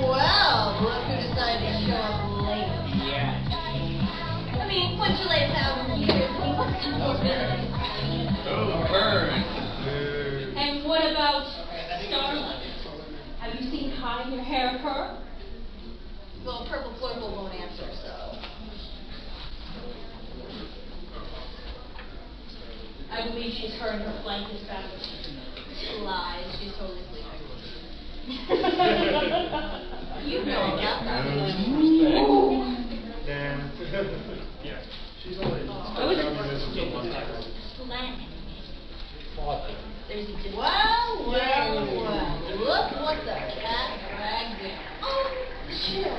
Well, look who decided to show up late. Yeah. I mean, once you lay 1,000 years, what's 4 minutes? Oh, burn. And what about Starlight? Have you seen hiding your hair of her? Well, Purple Flurple won't answer, so. I believe she's heard her flight is back. Lies, she's totally sleeping. You know about that. Yeah. She's only. There's a well. Look what the cat dragged in. Oh, chill.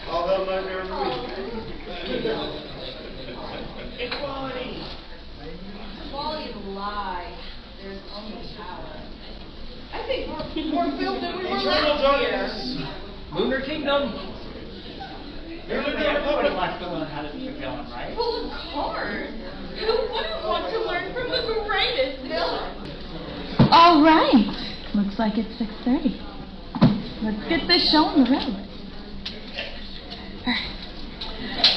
I'll have my fair Equality. Quality of lie. There's only power. I think we're more filled than we were Eternal last year. darkness. Lunar Kingdom. Everybody wants to learn how to be a villain, right? Full of cards. Who wouldn't want to learn from the greatest villain? All right. Looks like it's 6:30. Let's get this show on the road. All right.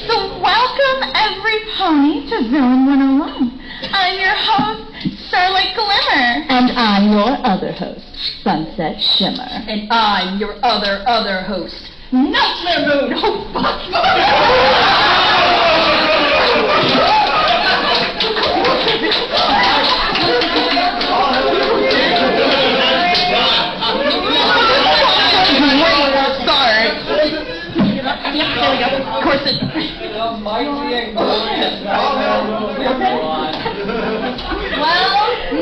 So welcome every pony to Villain 101. I'm your host, Starlight Glimmer. And I'm your other host, Sunset Shimmer. And I'm your other host, Nightmare Moon. Oh, fuck. There we go. Of course it. Well,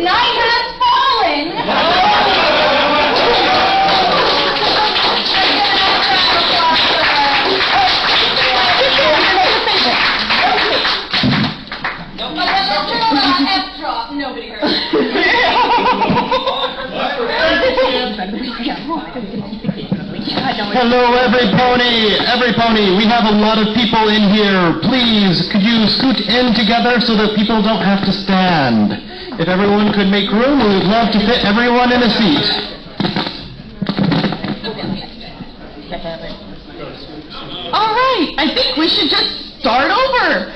night has fallen. F-drop. Nobody heard it. Hello, every pony. We have a lot of people in here. Please, could you scoot in together so that people don't have to stand? If everyone could make room, we would love to fit everyone in a seat. All right, I think we should just start over.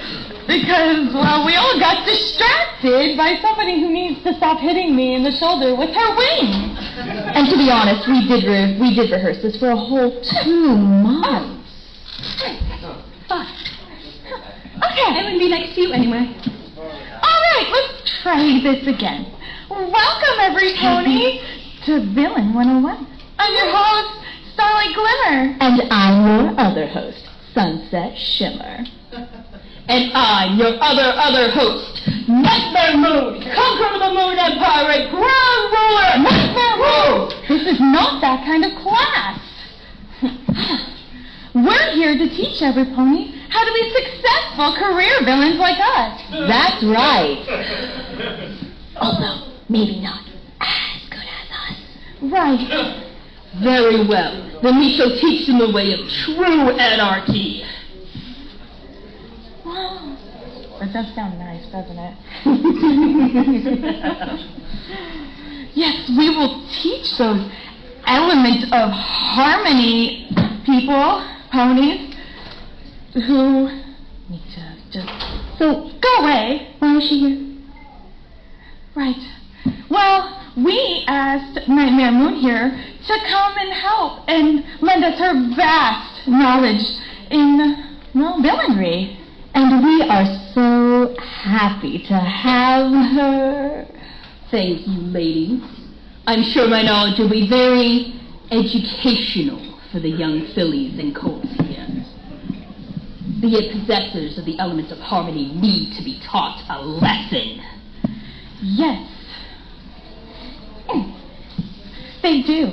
Because, well, we all got distracted by somebody who needs to stop hitting me in the shoulder with her wing. And to be honest, we did rehearse this for a whole 2 months. Fine. Okay. I would be next to you anyway. All right, let's try this again. Welcome, every pony, to Villain 101. I'm your host, Starlight Glimmer. And I'm your other host, Sunset Shimmer. And I'm your other host, Nightmare Moon, conqueror of the Moon Empire, ground ruler, Nightmare Moon! This is not that kind of class. We're here to teach every pony how to be successful career villains like us. That's right. Although, maybe not as good as us. Right. Very well. Then we shall teach them the way of true anarchy. Wow. That does sound nice, doesn't it? Yes, we will teach those elements of harmony people, ponies, who need to just go away. Why is she here? Right. Well, we asked Nightmare Moon here to come and help and lend us her vast knowledge in, well, villainry. And we are so happy to have her. Thank you, ladies. I'm sure my knowledge will be very educational for the young fillies and colts here. The possessors of the elements of harmony need to be taught a lesson. Yes. They do.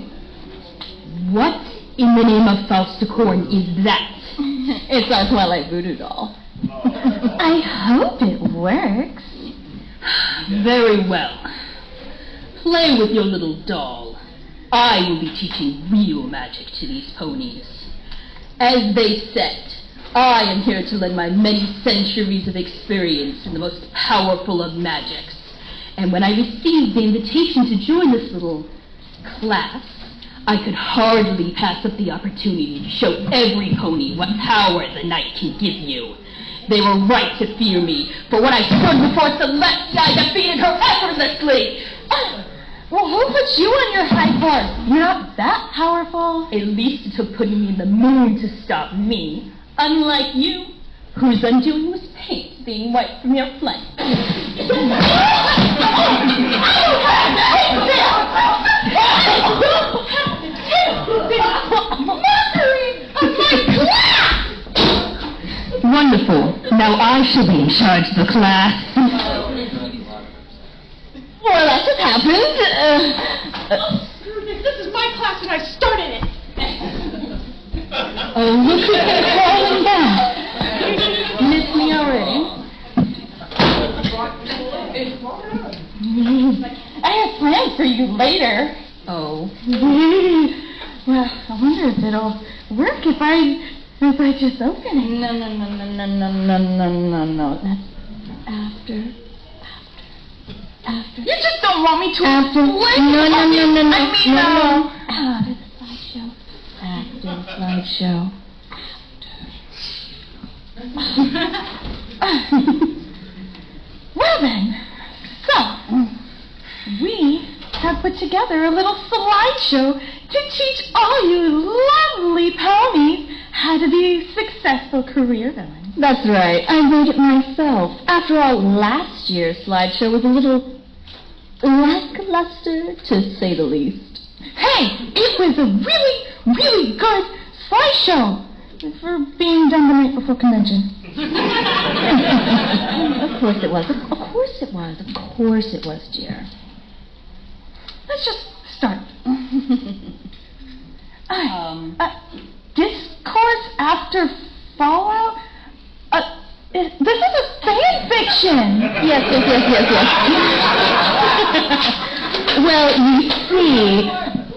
What in the name of Fausticorn is that? It's our Twilight Voodoo doll. I hope it works. Very well. Play with your little doll. I will be teaching real magic to these ponies. As they said, I am here to lend my many centuries of experience in the most powerful of magics. And when I received the invitation to join this little class, I could hardly pass up the opportunity to show every pony what power the night can give you. They were right to fear me, for when I stood before Celestia, I defeated her effortlessly. Well, who put you on your high horse? You're not that powerful. At least it took putting me in the moon to stop me, unlike you, whose undoing was paint being wiped from your flank. Wonderful. Now I shall be in charge of the class. Well, that just happened. This is my class and I started it. Oh, look who's been calling back. Miss me already? I have plans for you later. Oh. Well, I wonder if it'll work if I just open it. No. That's after. You just don't want me to explain. No. After the slideshow. After the slideshow. Well then, so we have put together a little slideshow to teach all you lovely ponies how to be successful career villains. That's right. I made it myself. After all, last year's slideshow was a little lackluster, to say the least. Hey, it was a really, really good slideshow for being done the night before convention. Of course it was. Of course it was, dear. Let's just start. Discourse after Fallout? This is a fan fiction. Yes. Well, you see,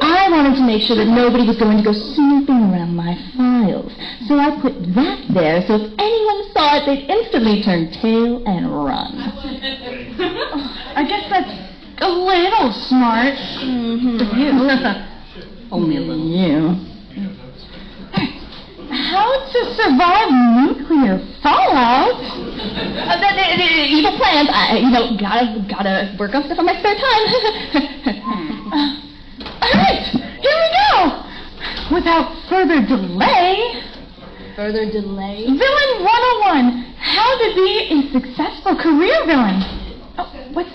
I wanted to make sure that nobody was going to go snooping around my files. So I put that there, so if anyone saw it, they'd instantly turn tail and run. I guess that's a little smart. Mm-hmm. Only a little. You. How to survive nuclear fallout? Evil plans. Gotta work on stuff on my spare time. All right, here we go. Without further delay. Villain 101. How to be a successful career villain. Oh, what's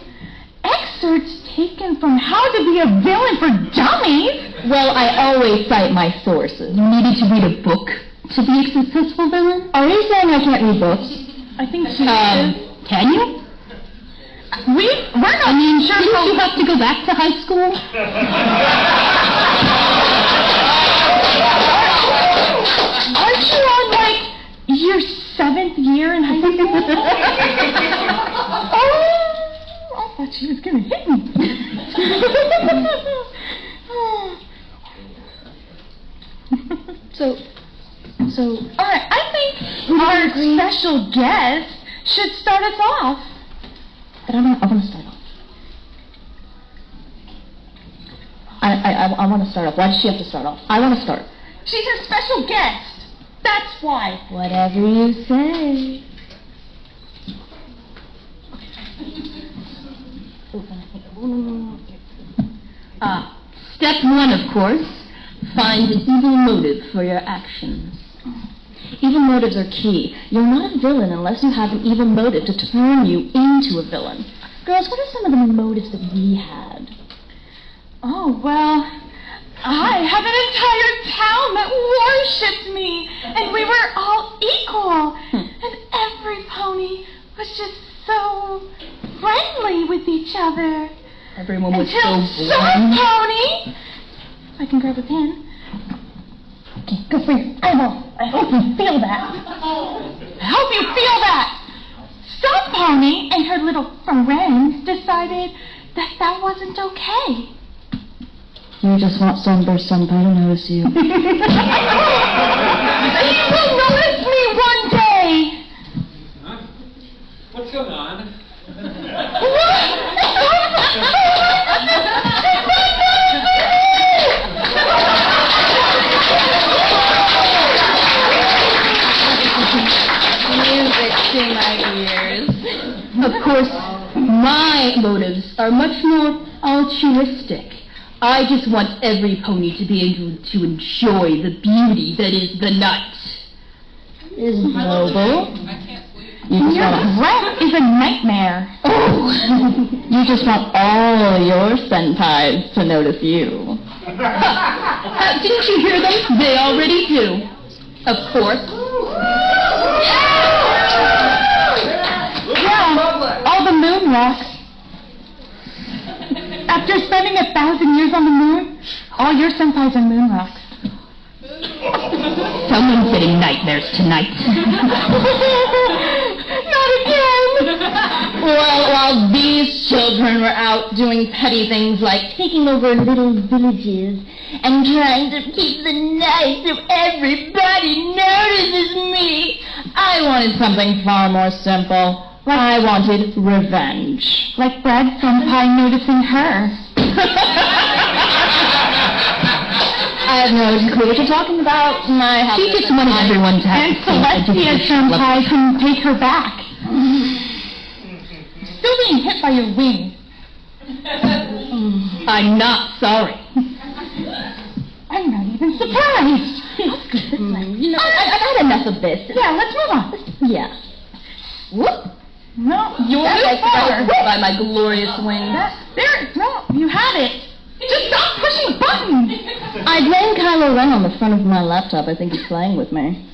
excerpts taken from How to Be a Villain for Dummies? Well, I always cite my sources. You needed to read a book to be a successful villain? Are you saying I can't read books? I think she Can you? We're not sure. Didn't you have to go back to high school? Aren't you on, your 7th year in high school? Oh, I thought she was going to hit me. So, all right, I think our special guest should start us off. But I want to start off. I want to start off. Why does she have to start off? I want to start. She's our special guest. That's why. Whatever you say. Step 1, of course. Find an evil motive for your actions. Evil motives are key. You're not a villain unless you have an evil motive to turn you into a villain. Girls, what are some of the motives that we had? Oh, well, I have an entire town that worshipped me, and we were all equal. And every pony was just so friendly with each other. Everyone was Until so some blind. pony, if I can grab a pen. Okay, go for your eyeball. I hope you feel that. I hope you feel that. Some pony and her little friends decided that wasn't okay. You just want Sunburst Senpai to notice you. He will notice me one day. Huh? What's going on? What? are much more altruistic. I just want every pony to be able to enjoy the beauty that is the night. Is noble. Your breath is a nightmare. Oh, you just want all your senpais to notice you. Didn't you hear them? They already do. Of course. Yeah, all the moon rocks. After spending 1,000 years on the moon, all your senpais are moon rocks. Someone's getting nightmares tonight. Not again! Well, while these children were out doing petty things like taking over little villages and trying to keep the night so everybody notices me, I wanted something far more simple. I wanted revenge. Like Brad senpai noticing her. I have no clue what you're talking about. She just wanted everyone to have And the same Celestia education senpai level. couldn't take her back. Still being hit by your wing. I'm not sorry. I'm not even surprised. Let's go this way. You know, I've had enough of this. Yeah, let's move on. Yeah. Whoop. No, you're That's too far. By my glorious wings. No, you had it. Just stop pushing the button. I blame Kylo Ren on the front of my laptop. I think he's playing with me.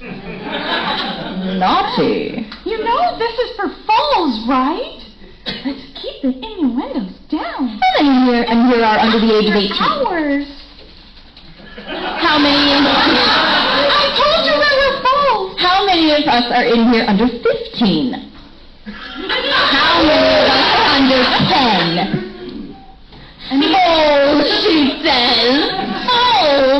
Naughty. You know this is for falls, right? Let's keep the innuendos down. How many here are under the age of 18? Hours. How many? I told you there were falls. How many of us are in here under 15? How many of us are under 10? Oh, she says. Oh.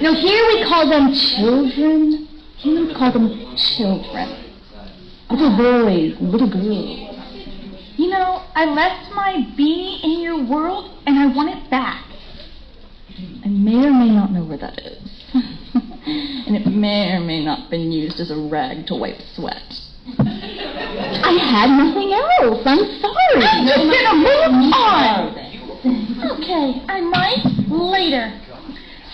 Now here we call them children. Humans call them children. Little boys, little girls. You know, I left my beanie in your world, and I want it back. I may or may not know where that is. And it may or may not have been used as a rag to wipe sweat. I had nothing else. I'm sorry. I'm just gonna move on. Okay, I might later.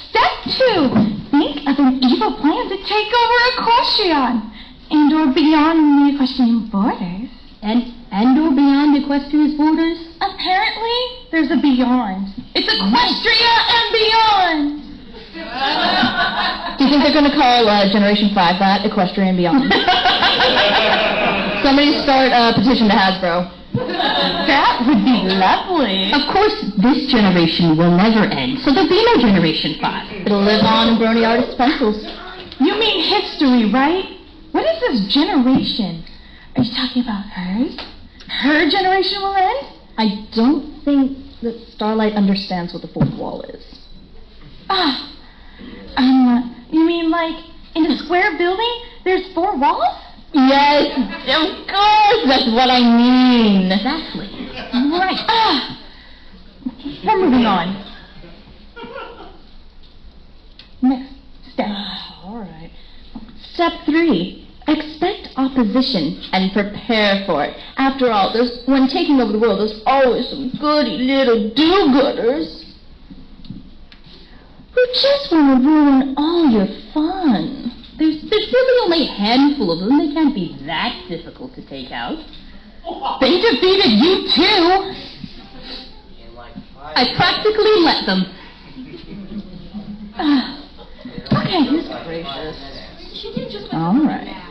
Step 2. Think of an evil plan to take over Equestria and or beyond the equestrian borders. And or beyond Equestria's borders? Apparently, there's a beyond. It's Equestria and beyond. Do you think they're going to call Generation 5 that? Equestria and Beyond? Somebody start a petition to Hasbro. That would be lovely. Of course, this generation will never end, so there'll be no Generation 5. It'll live on in Brony Artist pencils. You mean history, right? What is this generation? Are you talking about hers? Her generation will end? I don't think that Starlight understands what the fourth wall is. You mean like in a square building, there's 4 walls? Yes, of course, that's what I mean. Exactly. Right. We're moving on. Next step. All right. Step 3. Expect opposition and prepare for it. After all, when taking over the world, there's always some goody little do-gooders who just want to ruin all your fun. There's really only a handful of them. They can't be that difficult to take out. They defeated you too. I practically let them. Okay. Goodness gracious. All right.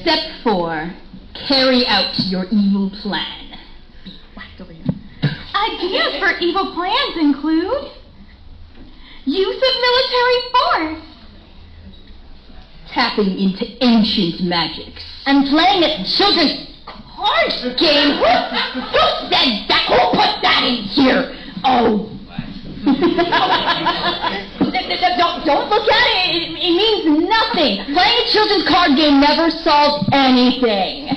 Step 4. Carry out your evil plan. Ideas for evil plans include use of military force, Tapping into ancient magics. And playing a children's card game. Who said that? Who put that in here? Oh. Don't look at it. It means nothing. Playing a children's card game never solves anything.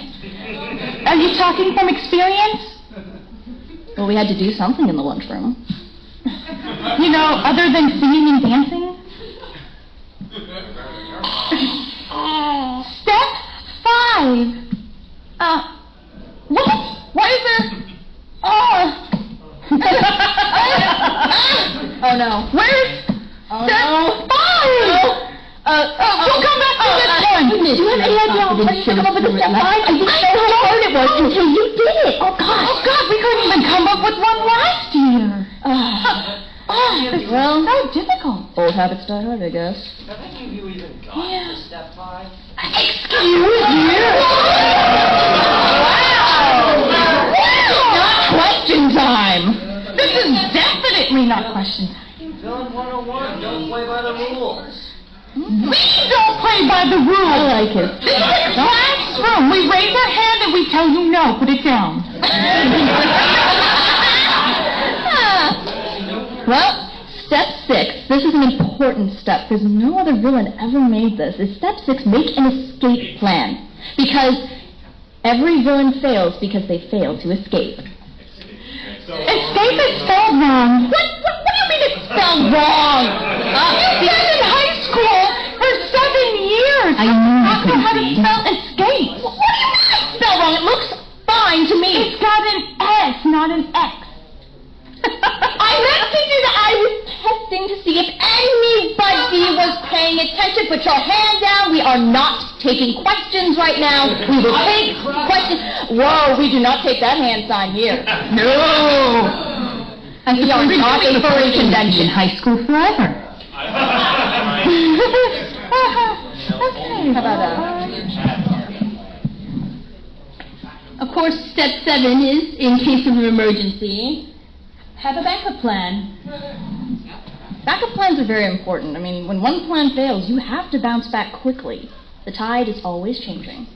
Are you talking from experience? Well, we had to do something in the lunchroom. You know, other than singing and dancing? What? Why is there? Oh no. Where's step 5? We'll come back to this one. Do you have any idea how hard you come up with a step 5? I didn't know how hard it was until you did it. Oh gosh. Oh God, we couldn't even come up with one last year. Well, so difficult. old habits die hard, I guess. Have any of you even gotten to step 5? Excuse me. Not question time. This is definitely not question time. Villain 101, don't play by the rules. We don't play by the rules. I like it. This is a classroom. We raise our hand and we tell you no. Put it down. Well, step 6. This is an important step because no other villain ever made this. Is step 6, make an escape plan. Because every villain fails because they fail to escape. Escape is spelled wrong. What do you mean it's spelled wrong? You said in high school for 7 years. I knew you How couldn't to read. spell escape? What do you mean it's spelled wrong? It looks fine to me. It's got an S, not an X. I meant to do that. I was testing to see if anybody was paying attention. Put your hand down. We are not taking questions right now. We will take questions. Whoa, we do not take that hand sign here. No. And we are not a furry convention. High school forever. Okay, how about that? Of course, step 7 is, in case of an emergency, have a backup plan. Backup plans are very important. I mean, when one plan fails, you have to bounce back quickly. The tide is always changing.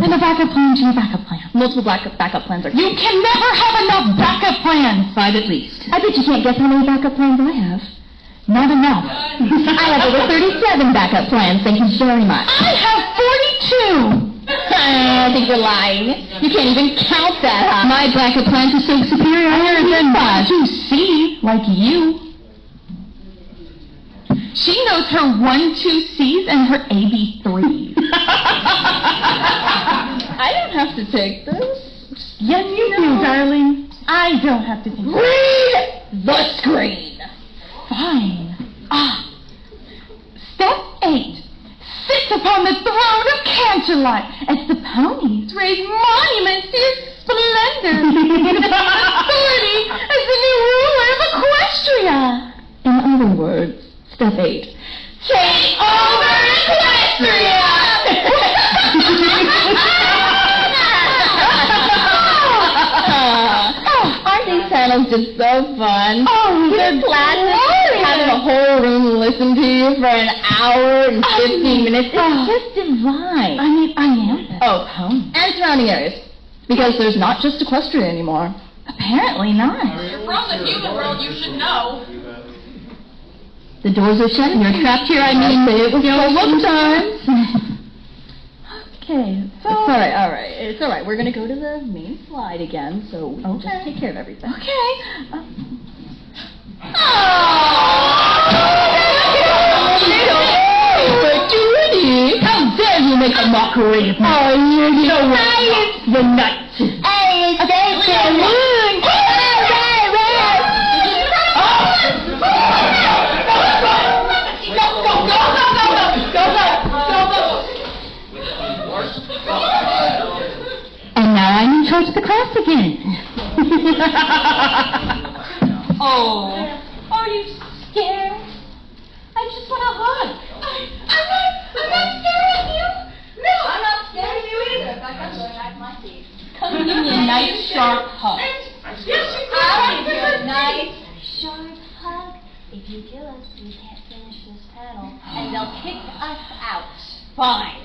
And a backup plan to your backup plan. Multiple backup plans are... You can never have enough backup plans. 5 at least. I bet you can't guess how many backup plans I have. Not enough. I have over 37 backup plans, thank you very much. I have 42. I think you're lying. You can't even count that high. My backup plans are so superior than 2C, like you. She knows her 1, 2 C's and her AB3s. I don't have to take this. Yes, you do, darling. I don't have to take this. Read the screen. Fine. Step 8. Sit upon the throne of Canterlot as the ponies raise monuments to your splendor and authority as the new ruler of Equestria. In other words, step 8. Take over Equestria! Aren't these panels just so fun? Oh, they're classes, having a whole room listen to you for an hour and 15 minutes. It's just divine. I mean, I am. Oh, and surrounding areas. Because there's not just Equestria anymore. Apparently not. You're from the human world, you should know. The doors are shut and you're trapped here. I mean, it was look times. Okay, so... It's alright. It's alright. We're gonna go to the main slide again, so just take care of everything. Okay. How dare you make a mockery of me? Oh, you know what? It's the night. Hey, it's And now I'm in charge of the class again. Oh. Are you scared? I just want a hug. I'm not scared of you. No, I'm not scared of you either. In fact, I'm going back my seat. Come give me a nice sharp hug. Yes, I'll give you a nice sharp hug. If you kill us, we can't finish this panel, and they'll kick us out. Fine.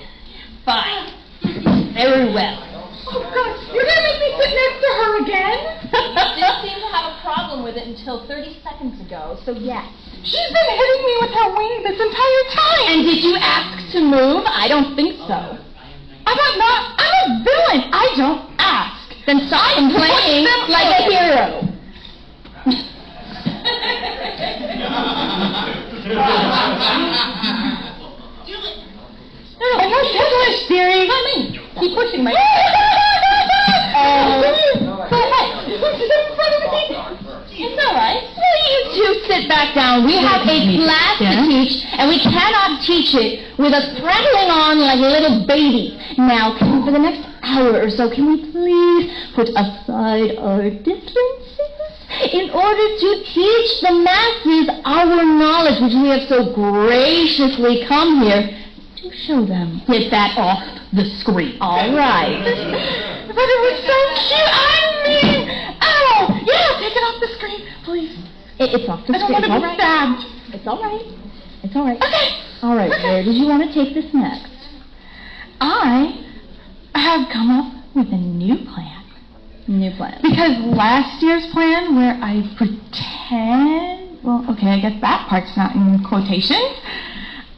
Very well. Oh, God, you're going to make me sit next to her again? Didn't seem to have a problem with it until 30 seconds ago, so yes. She's been hitting me with her wing this entire time. And did you ask to move? I don't think so. I'm a villain. I don't ask. Then stop complaining like a hero. Oh, my goodness, serious? keep pushing my... It's all right. Will you two sit back down? We have a class to teach, and we cannot teach it with us prattling on like a little baby. Now, for the next hour or so, can we please put aside our differences in order to teach the masses our knowledge, which we have so graciously come here to show them. Get that off the screen. All right. But it was so cute. I mean, oh, yeah, take it off the screen, please. It's off the I don't screen. want to be stabbed. It's all right. It's all right. Okay. All right, where did you want to take this next? I have come up with a new plan. New plan. Because last year's plan where I pretend, well, okay, I guess that part's not in quotations.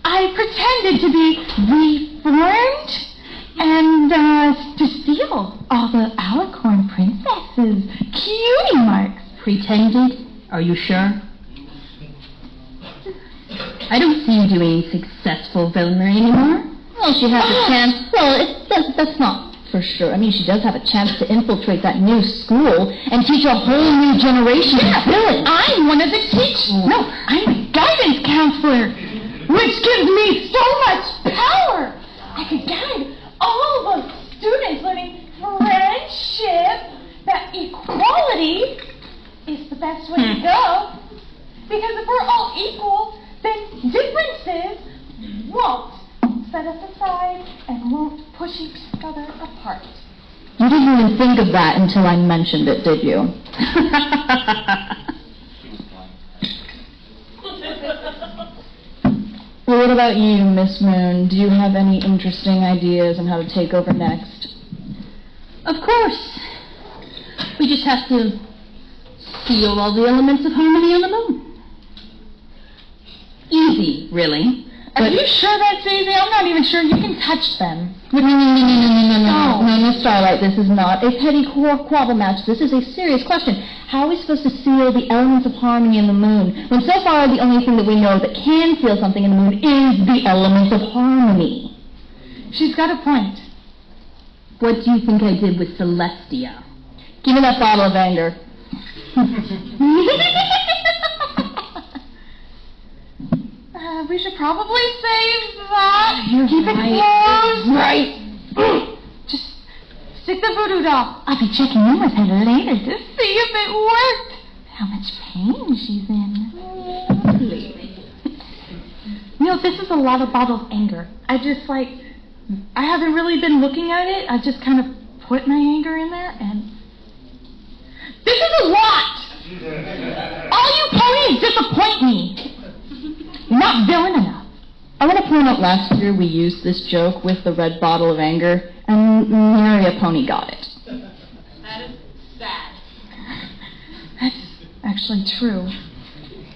I pretended to be reformed and to steal all the Alicorn princesses' cutie marks. Pretended? Are you sure? I don't see you doing successful Velmer anymore. Well, she has a chance. Well, that's not for sure. I mean, she does have a chance to infiltrate that new school and teach a whole new generation of villains. I'm one of the teachers. No, I'm a guidance counselor, which gives me so much power. I could guide all the students learning friendship, that equality is the best way to go. Because if we're all equal, then differences won't set us aside and won't push each other apart. You didn't even think of that until I mentioned it, did you? Well, what about you, Miss Moon? Do you have any interesting ideas on how to take over next? Of course. We just have to seal all the elements of harmony on the moon. Easy, really. Are you sure that's easy? I'm not even sure you can touch them. No, Starlight, this is not a petty quabble match. This is a serious question. How are we supposed to seal the elements of harmony in the moon, when so far the only thing that we know that can seal something in the moon is the elements of harmony? She's got a point. What do you think I did with Celestia? Give me that bottle of anger. We should probably save that. Keep it close. Right. Just stick the voodoo doll. I'll be checking in with her later to see if it worked. How much pain she's in. You know, this is a lot of bottled anger. I haven't really been looking at it. I just kind of put my anger in there and... This is a lot! All you ponies disappoint me. You're not villain enough. I want to point out last year we used this joke with the red bottle of anger, and nary a pony got it. That is sad. That's actually true.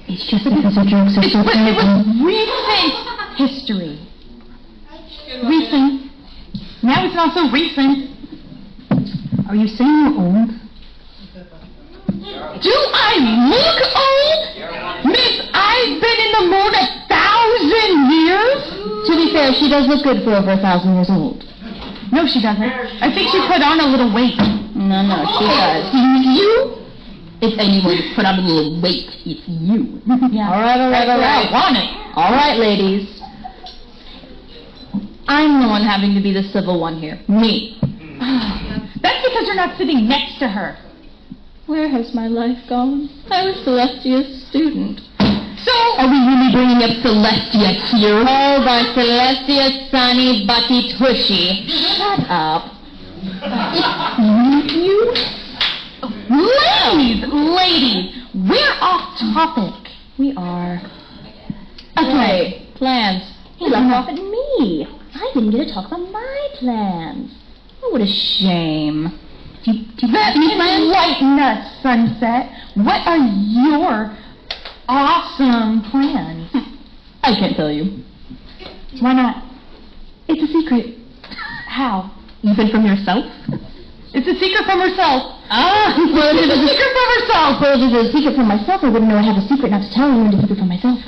It's just because our jokes are so It clever. was recent history. Recent. Now it's not so recent. Are you saying you're old? Do I look old? Miss, I've been in the moon 1,000 years? To be fair, she does look good for over 1,000 years old. No, she doesn't. I think she put on a little weight. No, she does. You? If anyone has put on a little weight, it's you. Yeah. All right. I want it. All right, ladies. I'm the one having to be the civil one here. Me. That's because you're not sitting next to her. Where has my life gone? I was Celestia's student. So, Are we really bringing up Celestia here? Oh, by Celestia Sunny Butty Tushy. Shut up. you... Ladies, we're off topic. We are. Okay. Plans. He left off at me. I didn't get to talk about my plans. Oh, what a shame. That enlighten us, Sunset. What are your awesome plans? I can't tell you. Why not? It's a secret. How? Even from yourself? It's a secret from herself. Well, It's a secret from herself. Well, if it was a secret from myself, I wouldn't know I have a secret not to tell you, and a secret from myself.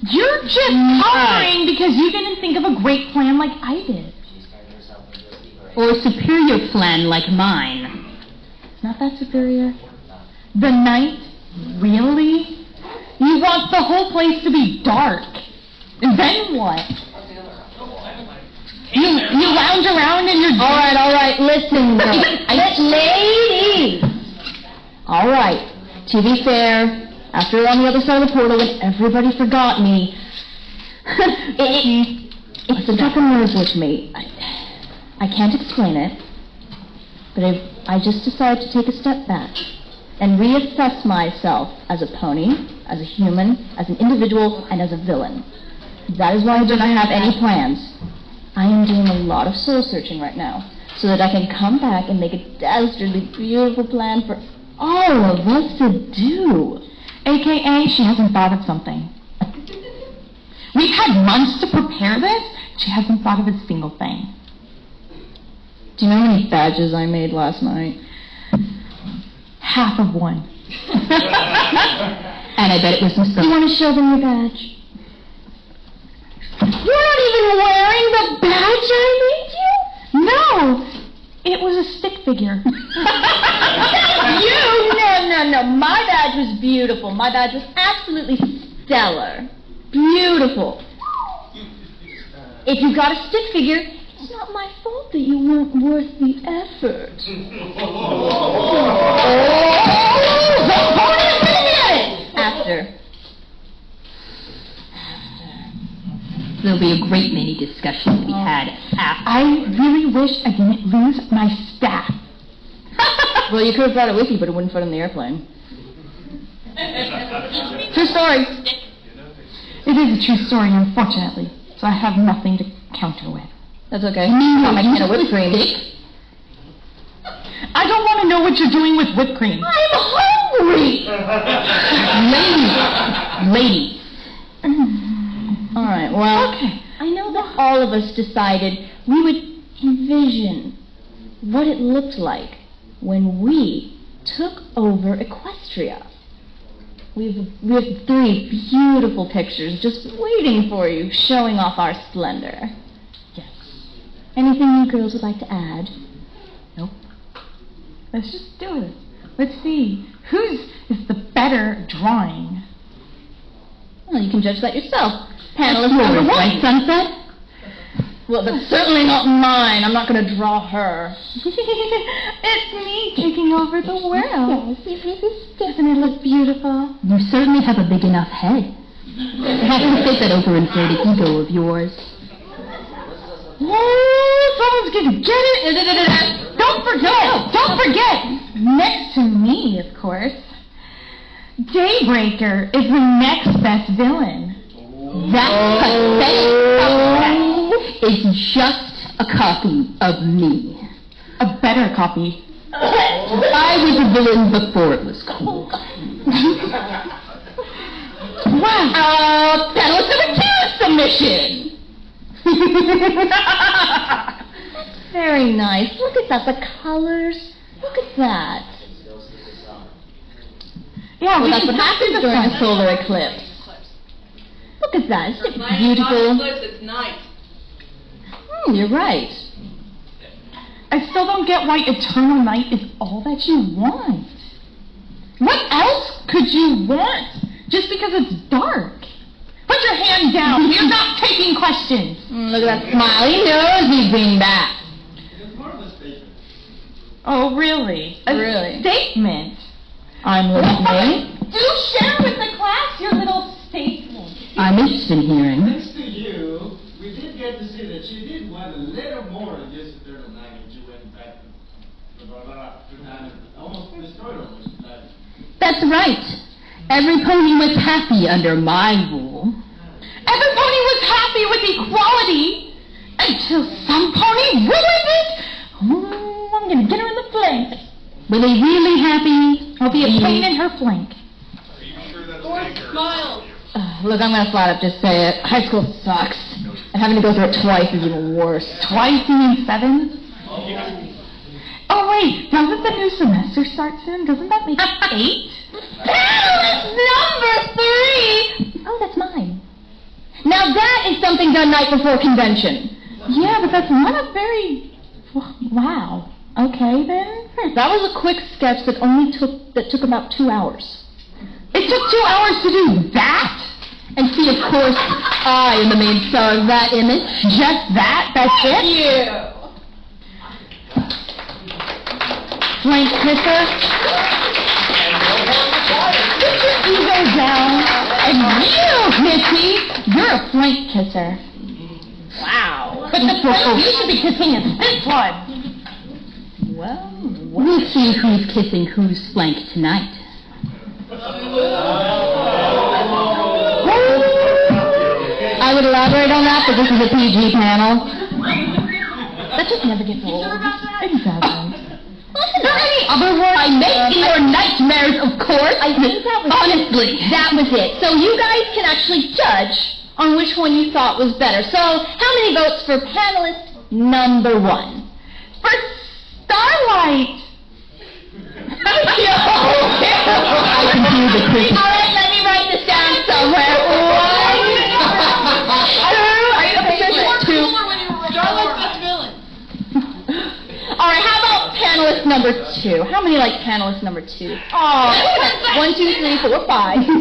You're just covering because you didn't think of a great plan like I did. Or a superior plan like mine. It's not that superior. The night? Really? You want the whole place to be dark. And then what? You lounge around in your... All right, listen, ladies. All right, to be fair, after on the other side of the portal when everybody forgot me, it struck a nerve with me. I can't explain it, but I just decided to take a step back and reassess myself as a pony, as a human, as an individual, and as a villain. That is why I do not have any plans. I am doing a lot of soul searching right now, so that I can come back and make a dastardly beautiful plan for all of us to do. AKA, she hasn't thought of something. We've had months to prepare this. She hasn't thought of a single thing. Do you know how many badges I made last night? Half of one. And I bet it was some Do you want to show them your badge? You're not even wearing the badge I made you? No! It was a stick figure. No. My badge was beautiful. My badge was absolutely stellar. Beautiful. If you got a stick figure, it's not my fault that you weren't worth the effort. After. There'll be a great many discussions to be had after. I really wish I didn't lose my staff. Well, you could have brought it with you, but it wouldn't fit in the airplane. True story. It is a true story, unfortunately, so I have nothing to counter with. That's okay. Got my can of whipped cream. I don't want to know what you're doing with whipped cream. I'm hungry! Ladies. All right, well, Okay. I know that all of us decided we would envision what it looked like when we took over Equestria. We have 3 beautiful pictures just waiting for you, showing off our splendor. Yes. Anything you girls would like to add? Nope. Let's just do it. Let's see. Whose is the better drawing? Well, you can judge that yourself. Panelist number 1. Right, Sunset? Well, that's certainly not mine. I'm not going to draw her. It's me taking over the world. Doesn't it look beautiful? You certainly have a big enough head. Have to fit that overinflated ego of yours. Oh, someone's going to get it. Don't forget. Next to me, of course, Daybreaker is the next best villain. That pathetic is just a copy of me. A better copy. I was a villain before it was cool. Wow. Panelist number 2 submission. That's very nice. Look at that. The colors. Look at that. Yeah, Well, that's what happens during a solar eclipse. Look at that. Isn't it beautiful? It's night. You're right. I still don't get why eternal night is all that you want. What else could you want just because it's dark? Put your hand down. We're not taking questions. Look at that smile. He knows he's being back. It's more of a statement. Oh, really? A Really? statement. I'm listening. Do share with the class your little statement. I'm interested in hearing. Thanks to you, we did get to see that you did want a little more than just eternal night, and you went back to time and almost destroyed almost that. That's right. Every pony was happy under my rule. Every pony was happy with equality until some pony ruined it. Ooh, I'm going to get her in the flank. Were they really happy? I'll be a pain in her flank. Smile. Look, I'm going to flat up just say it. High school sucks. And having to go through it twice is even worse. Twice, you mean 7? Oh, wait. Doesn't the new semester start soon? Doesn't that make 8? Panelist number 3! Oh, that's mine. Now that is something done night before convention. Yeah, but that's not a very Wow. Okay then. That was a quick sketch that took about 2 hours. It took 2 hours to do that? And see, of course, I am the main star of that image. Just that? That's it? Flank kisser? Put your ego down. And you, Missy, you're a flank kisser. Wow. But the person you should be kissing is this one. Well, we'll see who's kissing whose flank tonight. I would elaborate on that, but this is a PG panel. That just never gets old. It doesn't. Are there any other words? I make your nightmares, of course. I think that was honestly. That was it. So you guys can actually judge on which one you thought was better. So how many votes for panelist number 1? For Starlight! I can do the quick. All right, let me write this down somewhere. 2. All right, how about panelist number 2? How many like panelist number 2? Oh, 1, 2, 3, 4, 5. Cool,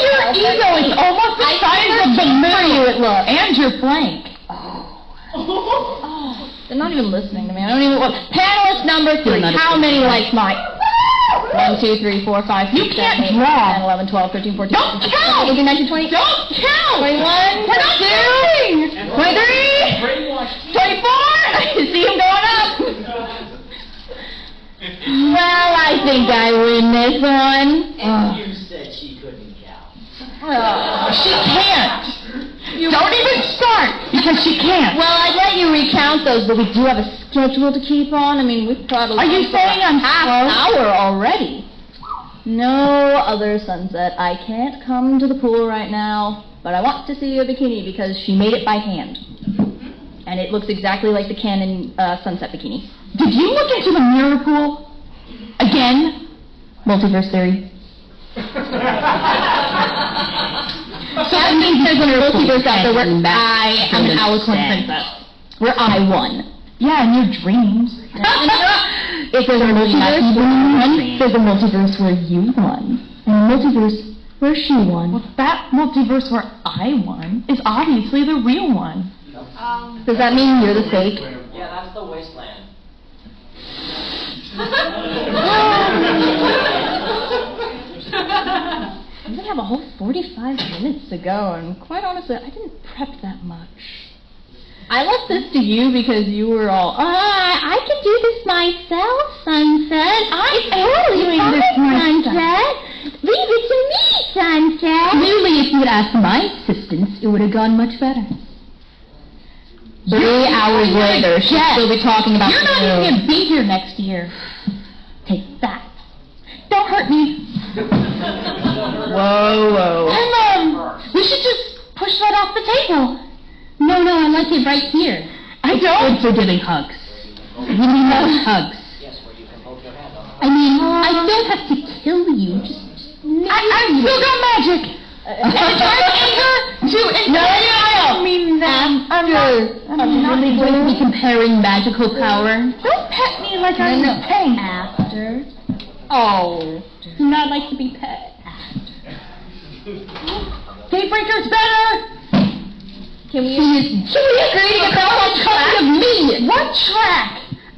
your ego is almost the size of the middle. It looks. And your flank. Oh. They're not even listening to me. I don't even want. Panelist number 3. How many like mine? 1, 2, 3, 4, 5, 6, 7, 8, 9, 10, 11, 12, 13, 14, 15, 16, 17, 18, 19, 20. Don't count! 21, 22, 23, 24. See him going up. Well, I think I win this one. And you said she couldn't count. She can't. Don't even start, because she can't. Well, I'd let you recount those, but we do have a schedule to keep on. I mean, we've probably... Are you saying I'm half hour already? No other sunset. I can't come to the pool right now, but I want to see your bikini because she made it by hand. And it looks exactly like the Canon sunset bikini. Did you look into the mirror pool? Again? Multiverse theory. So that means there's a multiverse out there where I am an eloquent princess. Where I won. Yeah, in your dreams. If there's a multiverse where you won, there's a multiverse where you won. And a multiverse where she won. Well, that multiverse where I won is obviously the real one. Does that mean you're the fake? Yeah, that's the wasteland. We have a whole 45 minutes to go, and quite honestly, I didn't prep that much. I left this to you because you were all, I can do this myself, Sunset. I'm totally doing this myself. Leave it to me, Sunset. Clearly, if you had asked my assistance, it would have gone much better. 3 hours later, she'll still be talking about You're not even going to be here next year. Take that. Don't hurt me. Whoa. We should just push that off the table. No, I like it right here. I don't. Good for giving hugs. Really love hugs. Yes, where you can hold your hand on. I mean, I don't have to kill you. Just I've still got magic. And it turns anger to No, I mean that. I'm really going to be comparing magical power. Don't pet me like I'm in pain. After. Oh. Do not like to be pet. Gatebreaker's better. Can we agree to get that copy of me? What track?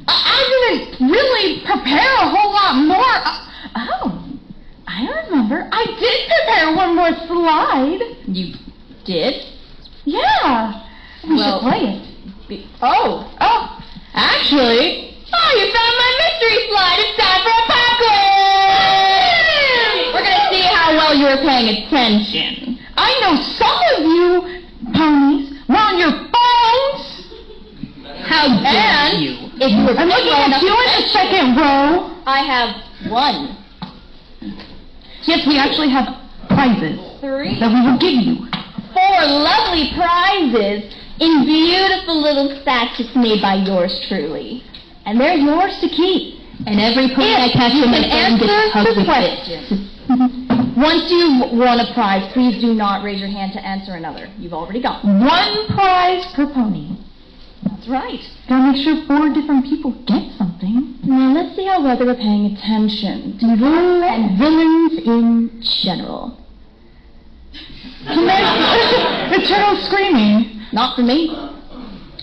I didn't really prepare a whole lot more. I remember. I did prepare one more slide. You did? Yeah. We should play it. Actually. Oh, you found my mystery slide. It's time for a pop quiz. We're going to see how well you were paying attention. I know some of you ponies were on your phones. How dare you? If you were I'm looking at you in the second row. I have 1. Yes, we actually have prizes 3 that we will give you. 4 lovely prizes in beautiful little sacks made by yours truly. And they're yours to keep. And every pony I catch in my phone gets hugged with question. Once you've won a prize, please do not raise your hand to answer another. You've already got 1 prize per pony. That's right. Gotta make sure 4 different people get something. Now, let's see how well they were paying attention to evil and villains in general. The turtle screaming. Not for me.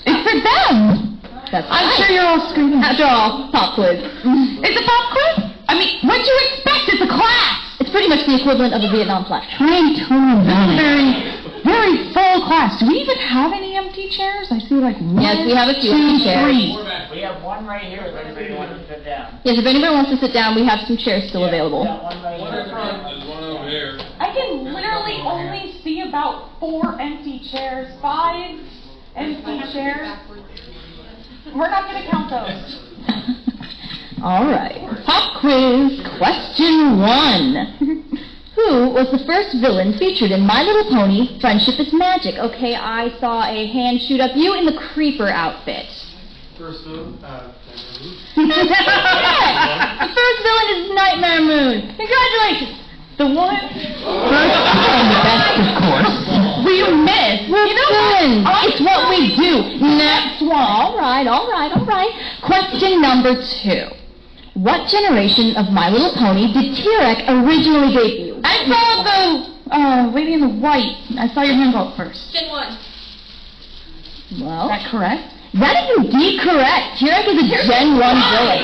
It's for them. That's I'm right. sure you're all screaming. After all, pop quiz. It's a pop quiz? I mean, what do you expect? It's a class. It's pretty much the equivalent of a Vietnam flash. Very full class. Do we even have any empty chairs? I see like 1, Yes, we have a few 2, empty chairs. 3. We have one right here if anybody wants to sit down. Yes, if anybody wants to sit down, we have some chairs still available. We got one right here. There's one over here. I can literally only see about 4 empty chairs, 5 empty chairs. We're not going to count those. All right. Pop quiz, question 1. Who was the first villain featured in My Little Pony, Friendship is Magic? Okay, I saw a hand shoot up. You in the creeper outfit. First one, The first villain is Nightmare Moon. Congratulations. The one... First and the best, of course. We missed. You know what? It's what we do. Next one. All right. Question number 2. What generation of My Little Pony did T-Rex originally debut? I saw the lady in the white. I saw your hand go up first. Gen 1. Well, Is that correct? that is indeed correct. T-Rex is a Gen 1 villain.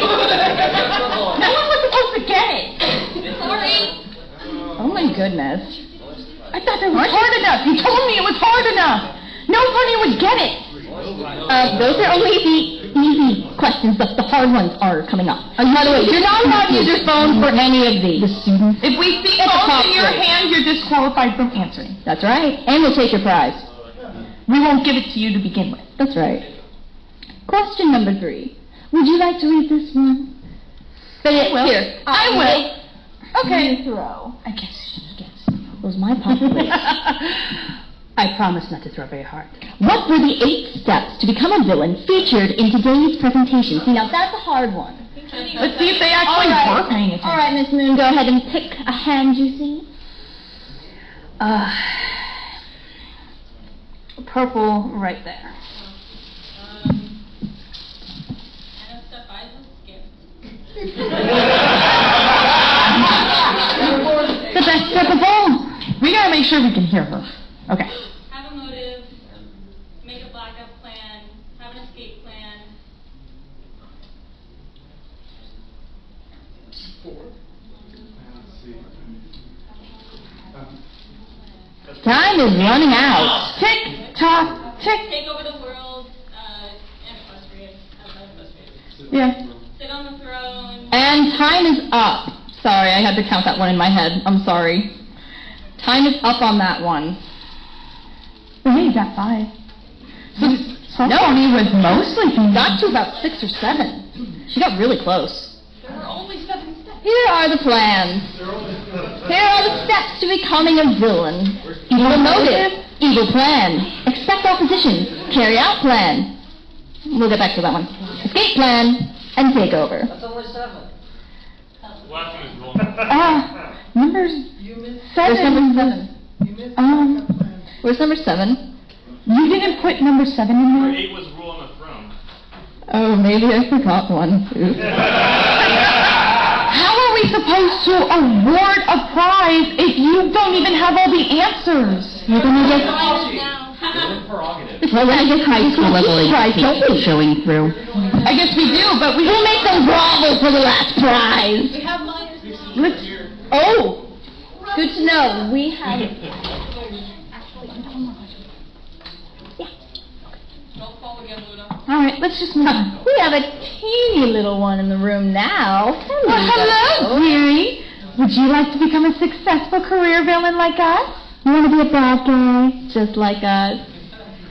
No one was supposed to get it. Sorry. Oh my goodness. I thought it was hard enough. You told me it was hard enough. No pony would get it. Those are only the easy questions. The hard ones are coming up. By the way, you're not allowed to use your phone for any of these. The students. If we see It's a phones pop in your quiz. hand, you're disqualified from answering. That's right. And we'll take your prize. We won't give it to you to begin with. That's right. Question number 3. Would you like to read this one? Here. I will. Okay. Throw. I guess you should have guessed. It was my pop quiz. I promise not to throw very hard. What were the 8 steps to become a villain featured in today's presentation? See, now that's a hard one. Let's see if they actually were paying attention. All right, Miss Moon, go ahead and pick a hand you see. Purple right there. The best step of all. We gotta make sure we can hear her. Okay. Have a motive, make a backup plan, have an escape plan. Time is running out. Tick, tock, tick. Take over the world, and Equestria, outside Equestria. Yeah. Sit on the throne. And time is up. Sorry, I had to count that one in my head. I'm sorry. Time is up on that one. Well, hey, you got 5. So No. Pony was mostly Got to about 6 or 7. She got really close. There were only 7 steps. Here are the plans. Here are the steps to becoming a villain. Evil motive. Evil plan. Expect opposition. Carry out plan. We'll get back to that one. Escape plan. And take over. That's only 7. Watching is going. number 7. Where's number 7? Where's number 7? You didn't put number 7 in Number there? 8 was rule on the throne. Oh, maybe I forgot one. Oops. How are we supposed to award a prize if you don't even have all the answers? You're gonna get... Now. Prerogative. Well, I guess high school level prize don't we? Showing through. I guess we do, but We'll make them grovel for the last prize. We have minors. let's... Oh, good to know. We have... Don't fall again, Luna. All right, let's just move on. We have a teeny little one in the room now. Well, hello, dearie. Would you like to become a successful career villain like us? You want to be a bad guy, just like us?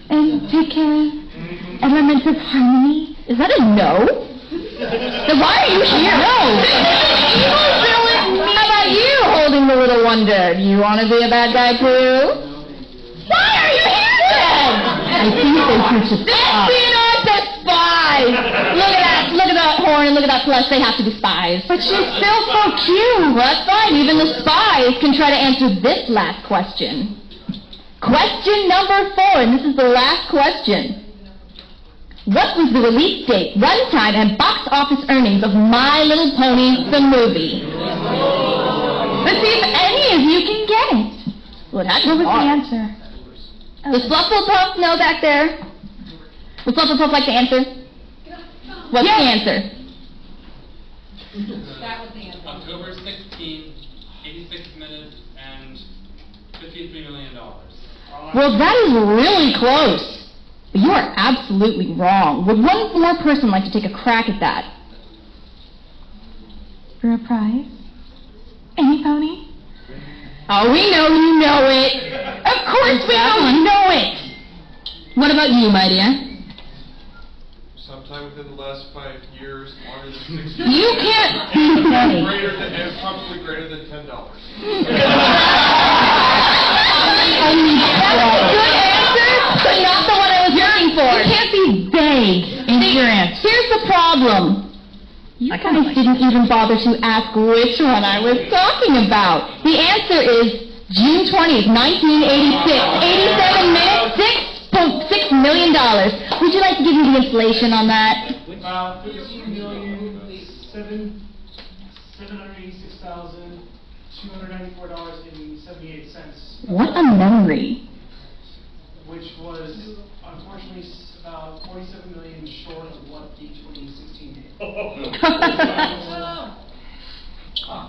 And take care of elements of harmony? Is that a no? Then why are you here? No. Evil villain me. How about you holding the little wonder? Do you want to be a bad guy too? Why are you here then? I think they should just stop. Espionage, that's spies. Look at that horn and look at that flesh. They have to be spies. But she's still so cute. Well, that's fine. Even the spies can try to answer this last question. Question number 4, and this is the last question. What was the release date, runtime, and box office earnings of My Little Pony, the movie? Let's see if any of you can get it. What was the answer? The Flufflepuff know back there? Would Flufflepuff like to answer? What's the answer? That was the answer. October 16, 86 minutes, and $53 million. Well, that is really close. But you are absolutely wrong. Would one more person like to take a crack at that? For a prize? Any pony? Oh, we know you know it. Of course we know you know it. What about you, my dear? Sometime within the last 5 years, longer than 6 years. You can't Probably greater than $10. That's a good answer, but not the one I was looking for. You can't be vague in your answer. Here's the problem. You guys didn't even bother to ask which one I was talking about. The answer is June 20th, 1986. 87 minutes, $6.6 million. Would you like to give me the inflation on that? $7,786,294.78. What a memory. Which was unfortunately about 47 million short of what the 2016 did.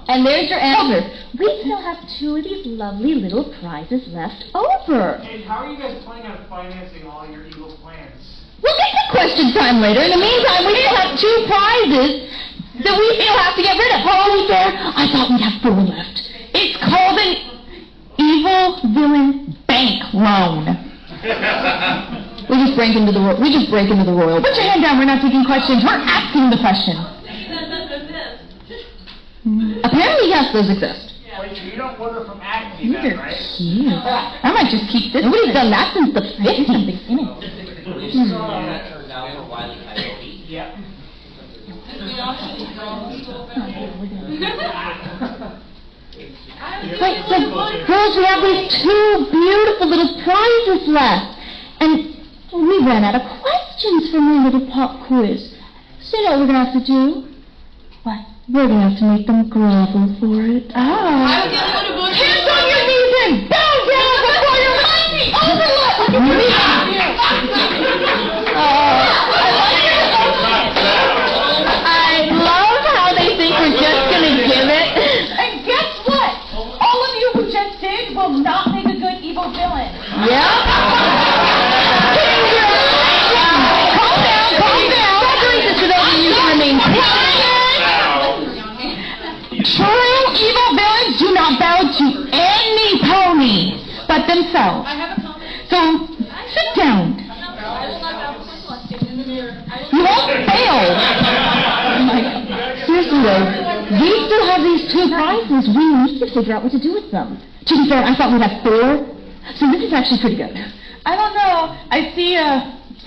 And there's your answer. We still have 2 of these lovely little prizes left over. And how are you guys planning on financing all your evil plans? We'll get to question time later. In the meantime, we still have 2 prizes that we still have to get rid of. Holy fair, I thought we'd have 4 left. It's called an evil villain bank loan. We just break into the royal. Put your hand down. We're not taking questions. We're asking the question. Apparently, yes, those exist. Wait, you don't order from Acme These then, are right? cute. I might just keep this. Nobody's done that since the 50s. Turned out for Wile E. Coyote. Yeah. Wait, so, girls, we have these 2 beautiful little prizes left. And we ran out of questions for my little pop quiz. So you know what we're going to have to do? What? We're going to have to make them grovel for it. Hands on your knees and bow down before your mighty overlord! I love how they think we're just going to give it. And guess what? All of you who just did will not make a good evil villain. Yep. Calm down. Separate this so that you can remain quiet. True evil villains do not bow to any pony but themselves. I have a comment. So, sit down. I will not bow to my costume in the mirror. You won't fail. Oh my God. Seriously though, we still have these 2 prizes. We need to figure out what to do with them. To be fair, I thought we'd have 4. So this is actually pretty good. I don't know. I see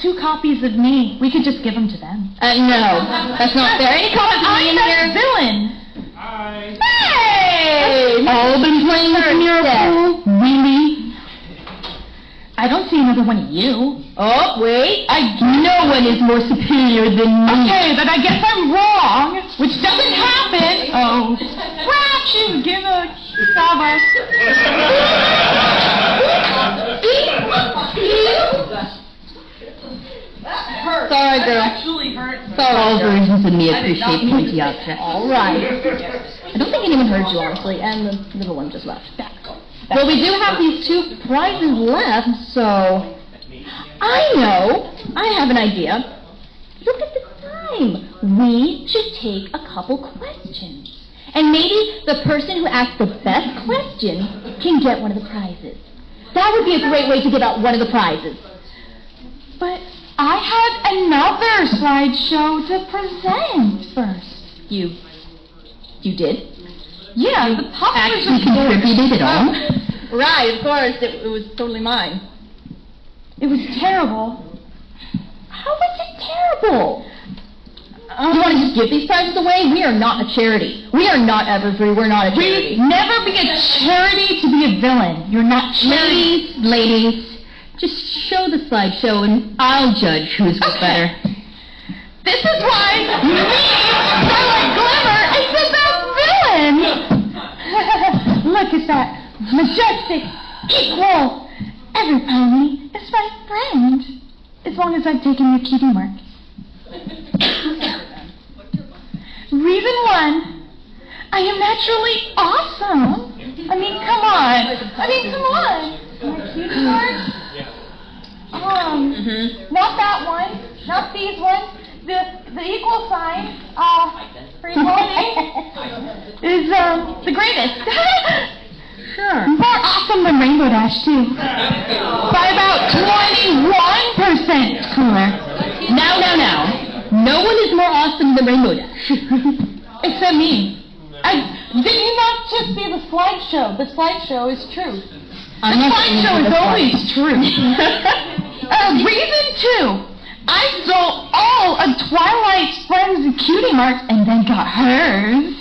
2 copies of me. We could just give them to them. No, that's not fair. Any copies of me in here? I'm villain. Hi. Hey! All been playing with Miracle? Really? I don't see another one of you. Oh, wait. No one is more superior than me. Okay, then I guess I'm wrong, which doesn't happen. Oh. Perhaps you give a Sava. Sorry, girl. Actually hurt. All versions of me appreciate pointy objects. All right. I don't think anyone heard you, honestly, and the little one just left. Well, we do have these 2 prizes left, so... I know. I have an idea. Look at the time. We should take a couple questions. And maybe the person who asks the best question can get one of the prizes. That would be a great way to give out one of the prizes. But I had another slideshow to present first. You did? Yeah, the pop was Actually just contributed it all? Right, of course, it was totally mine. It was terrible. How was it terrible? You want to just give these prizes away? We are not a charity. We are not Everfree. We're not a charity. Never be a charity to be a villain. You're not charity. Ladies, Just show the slideshow and I'll judge whose was better. This is why me, Starlight Glimmer, is the best villain! Look at that. Majestic, equal. Every pony is my friend. As long as I've taken your cutie mark. Reason 1. I am naturally awesome. I mean, come on. My cutie mark. Not that one. Not these ones. The equal sign, for equality, is the greatest. Sure. More awesome than Rainbow Dash, too. By about 21% cooler. Now. No one is more awesome than Rainbow Dash. Except me. Did you not just see the slideshow? The slideshow is true. The slideshow is always true. Reason 2. I stole all of Twilight's friends' cutie marks and then got hers.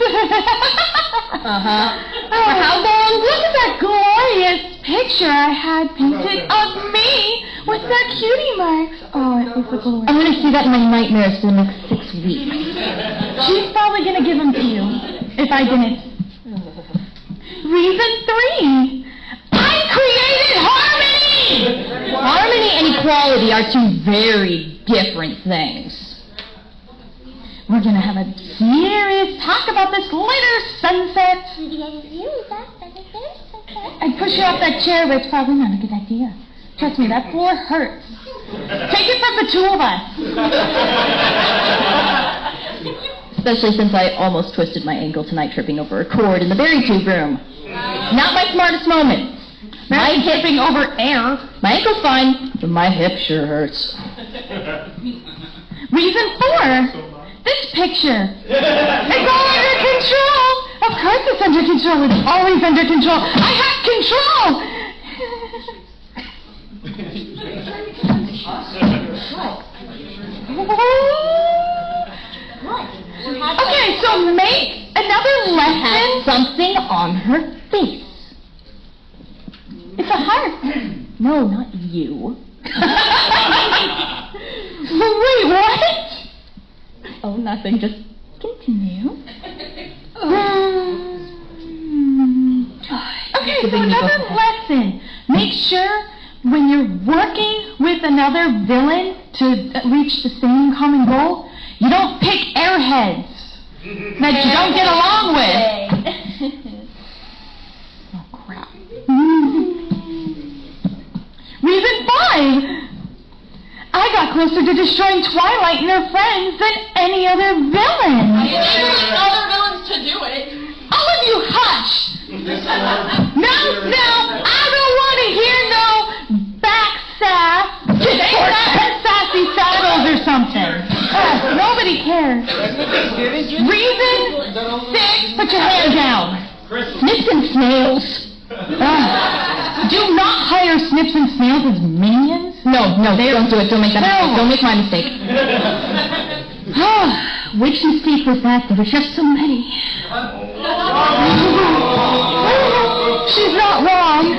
For how long? Look at that glorious picture I had painted of me with their cutie marks. Oh, it was a glorious. I'm going to see that in my nightmares for the next 6 weeks. She's probably going to give them to you if I didn't. Reason 3. I created harmony! Harmony and equality are two very different things. We're going to have a serious talk about this later, Sunset. I'd push you off that chair, but it's probably not a good idea. Trust me, that floor hurts. Take it from the 2 of us. Especially since I almost twisted my ankle tonight tripping over a cord in the berry tube room. Not my smartest moment. My tripping over air. My ankle's fine, but my hip sure hurts. Reason 4. This picture. It's all under control. Of course it's under control. It's always under control. I have control. Okay, so make another lesson. Has something on her face. It's a heart. No, not you. Wait, what? Oh, nothing. Just continue. Okay, so another lesson. Make sure when you're working with another villain to reach the same common goal, you don't pick airheads that you don't get along with. Oh, crap. Reason 5. I got closer to destroying Twilight and her friends than any other villain. Other villains to do it. All of you, hush! No, I don't want to hear no backsass, sassy saddles or something. Nobody cares. Reason 6, put your hand down. Snips and Snails. Do not hire Snips and Snails as minions. No, don't do it. Don't make that mistake. Don't make my mistake. Which mistake was that? There were just so many. She's not wrong.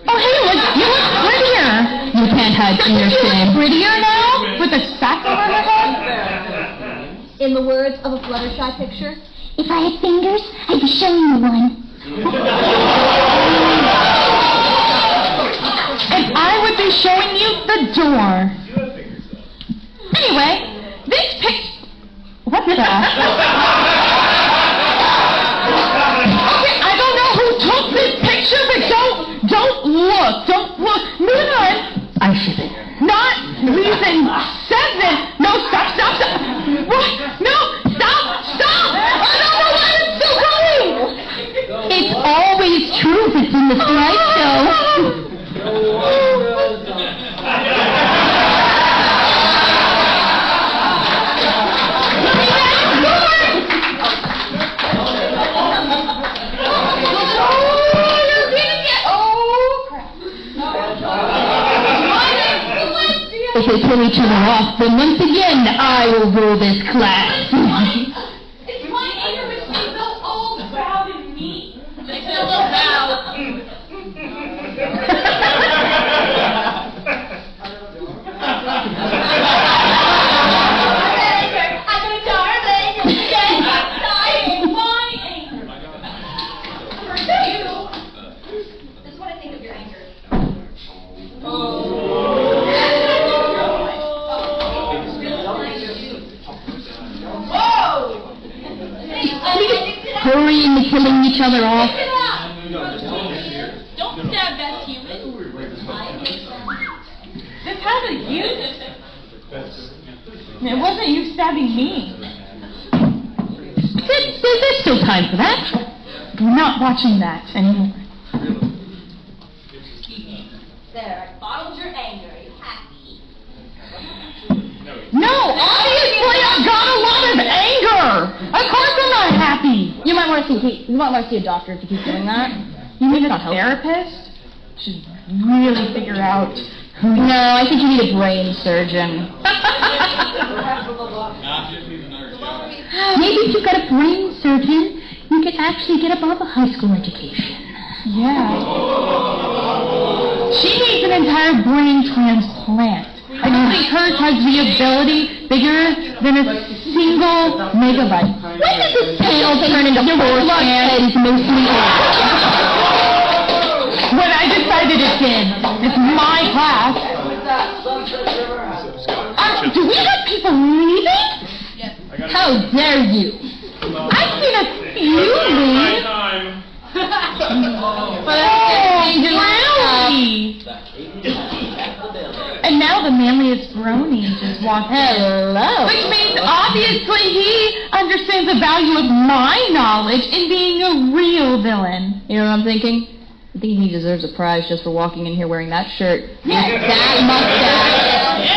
Oh, hey, you look prettier. You can't hide from your shame. Prettier now? With a spackle on her head? In the words of a Fluttershy picture, If I had fingers, I'd be showing you one. And I would be showing you the door. Anyway, this picture... What the... Okay, I don't know who took this picture, but don't look. Don't look. Moving on. I ship it. Not reason 7. No, stop. What? No, stop. I don't know why it's still going. It's always true if it's in the slideshow. If they pull each other off, then once again, I will rule this class. it's my anger machine. They'll all bow to me. They still don't bow. I'm a darling. Yes, I'm my anchor. For you. This is what I think of your anchor. Hurry into killing each other off. Don't stab that human. This has a use. It wasn't you stabbing me. There's still time for that. We're not watching that anymore. There, I bottled your anger. Are you happy? No, obviously I've got a lot of anger. Of course I'm not happy. You might want to see a doctor if you keep doing that. You need a therapist? Should really figure out who. No, I think you need a brain surgeon. Maybe if you've got a brain surgeon, you could actually get above a high school education. Yeah. She needs an entire brain transplant. I don't think hers has the ability bigger than a single megabyte. When does this tail turn into 4 cans mostly? When I decided it did. It's my class. Do we have people leaving? How dare you? I've seen a few leave. And now the manliest brony just walked in. Hello. Which means obviously he understands the value of my knowledge in being a real villain. You know what I'm thinking? I think he deserves a prize just for walking in here wearing that shirt. That mustache.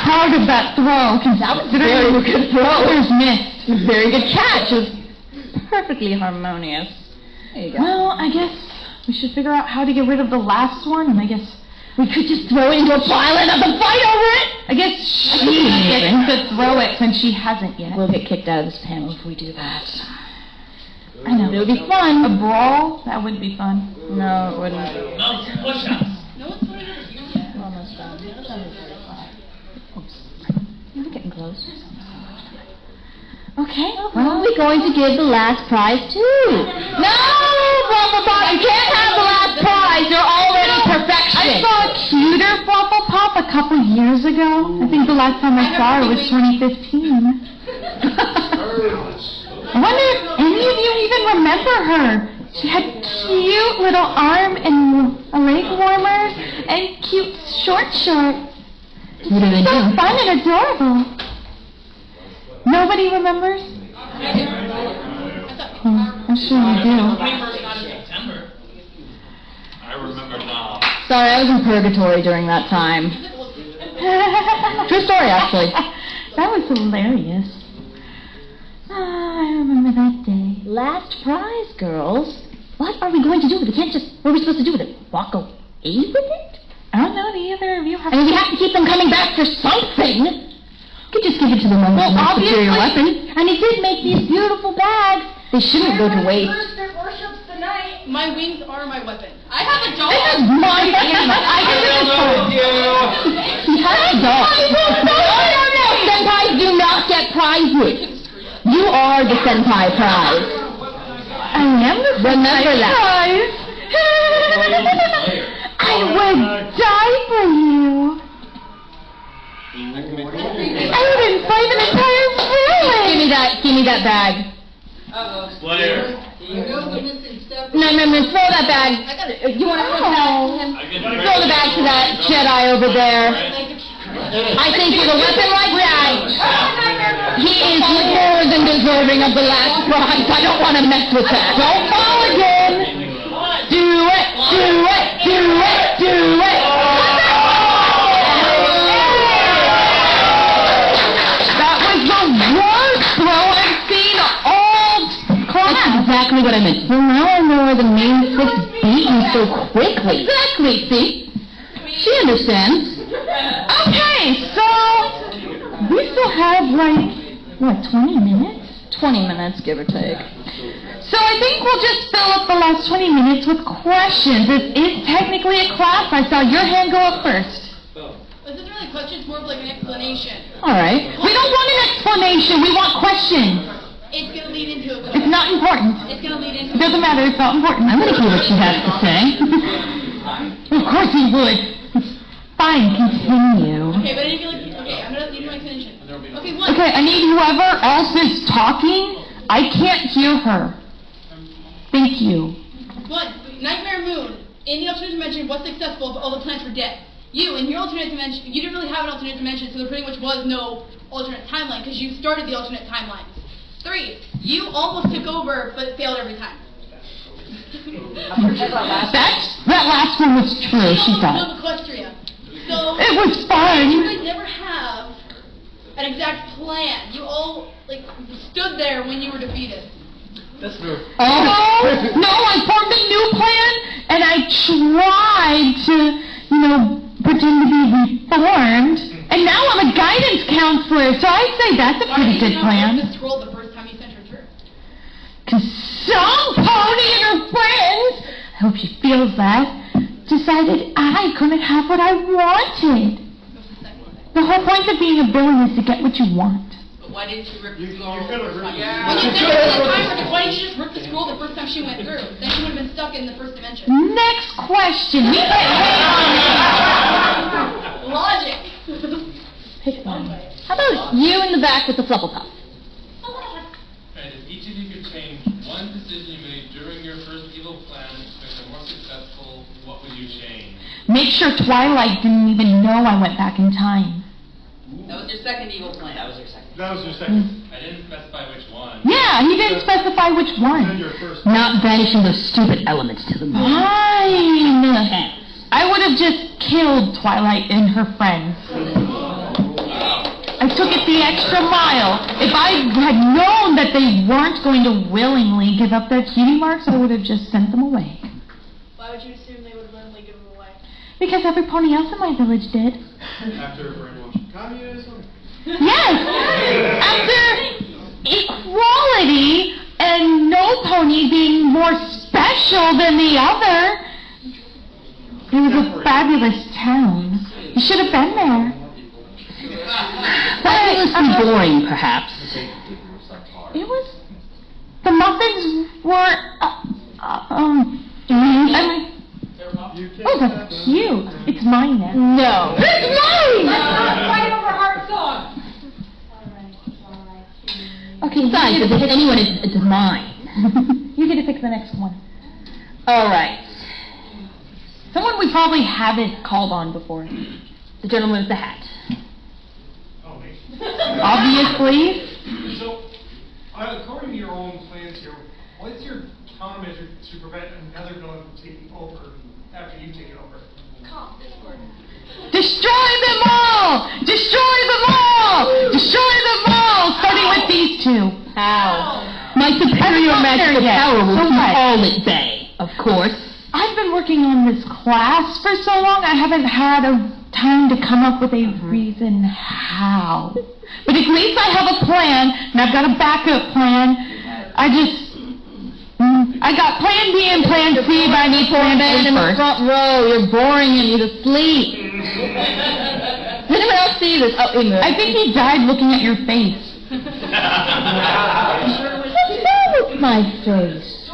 Proud of that throw, because that was very good throw. It was missed. It was a very good catch. It was perfectly harmonious. There you go. Well, I guess we should figure out how to get rid of the last one, and I guess we could just throw it into a pile and have a fight over it. I guess she gets to throw it since she hasn't yet. We'll get kicked out of this panel if we do that. I know. It would be fun. A brawl? That wouldn't be fun. No, it wouldn't. No, push-ups. Almost done. We're getting close. Okay. When are we going to give the last prize to? No, Flufflepop, you can't have the last prize. You're already perfection. I saw a cuter Flufflepop a couple years ago. I think the last time I saw her was 2015. I wonder if any of you even remember her. She had cute little arm and a leg warmer and cute short shorts. What do they do? So fun and adorable. Nobody remembers? I'm sure you do. 21st not in September. I remember now. Sorry, I was in purgatory during that time. True story, actually. That was hilarious. I remember that day. Last prize, girls. What are we going to do with it? What are we supposed to do with it? Walk away with it? I don't know, either of you have. I mean, we have to keep them coming back for something. We could just give it to them as a superior weapon. And he did make these beautiful bags. They shouldn't go to waste. Worships the night. My wings are my weapon. I have a dog. This is my camera. I can do this. He has a dog. No. Senpais do not get prizes. You are the Senpai prize. I am the Remember that. prize. I would die for you. I would invite an entire village. Give me that bag. Slayer. No, throw that bag. You want to throw that to him? Throw the bag to that Jedi over there. I think with a weapon like that, he is more than deserving of the last prize. I don't want to mess with that. Don't fall again. Do it. That was the worst throw I've seen all class. That's exactly what I meant. Well, now I know why the main six beat you so quickly. Exactly, see? She understands. Okay, so we still have like, 20 minutes? 20 minutes, give or take. So I think we'll just fill up the last 20 minutes with questions. This is technically a class. I saw your hand go up first. This isn't really a question, it's more of like an explanation. All right. We don't want an explanation. We want questions. It's going to lead into a question. It's not important. It's going to lead into It doesn't matter. It's not important. I want to hear what she has to say. Of course he would. Fine, continue. Okay, but I didn't feel like... Okay, I'm going to need my explanation. Okay, one. Okay, I need whoever else is talking. I can't hear her. Thank you. One, Nightmare Moon. In the alternate dimension was successful, but all the planets were dead. You, in your alternate dimension, you didn't really have an alternate dimension, so there pretty much was no alternate timeline, because you started the alternate timelines. 3, you almost took over, but failed every time. That last one was true, she You thought. almost killed Equestria. So, It was fun. you guys never have an exact plan. You all, like, stood there when you were defeated. That's true. Oh, no, I formed a new plan, and I tried to, pretend to be reformed, and now I'm a guidance counselor, so I'd say that's a pretty good plan. Why did you not scroll the first time you sent her through? Because some pony and her friends, I hope she feels that, decided I couldn't have what I wanted. The whole point of being a villain is to get what you want. But why didn't you rip the scroll You the could've first time? ripped- When you said it was time, why didn't you just rip the scroll the first time she went through? Then she would have been stuck in the first dimension. Next question. We can't wait on Logic. Pick one. How about you in the back with the Flufflepuff? And if each of you could change one decision you made during your first evil plan to make it more successful, what would you change? Make sure Twilight didn't even know I went back in time. That was your second evil plan. That was your second. That was your second. I didn't specify which one. Yeah, he didn't specify which And one. your first. Not banishing those stupid elements to the moon. Fine. I would have just killed Twilight and her friends. I took it the extra mile. If I had known that they weren't going to willingly give up their cutie marks, I would have just sent them away. Why would you assume they would have willingly given them away? Because every pony else in my village did. After brainwashing communism. Yes! After equality and no pony being more special than the other. It was a fabulous town. You should have been there. Fabulously boring, perhaps. It was... The muffins were... Oh, that's cute. It's mine now. No. It's mine! Fight over heart song. Okay, Besides, if it's anyone, it's mine. You get to pick the next one. All right. Someone we probably haven't called on before. The gentleman with the hat. Oh, me. Obviously. So, according to your own plans here, what's your countermeasure to prevent another villain from taking over after you take it over? Destroy them all! Destroy them all! Destroy them all! Starting with these two. How? My superior magical power will keep all at bay, of course. I've been working on this class for so long, I haven't had a time to come up with a reason how. But at least I have a plan, and I've got a backup plan. I got plan B and plan C, but I need plan A in the first. front row, you're boring and you're asleep. Does anyone else see this? Oh, he moved. I think he died looking at your face. What's wrong with my face?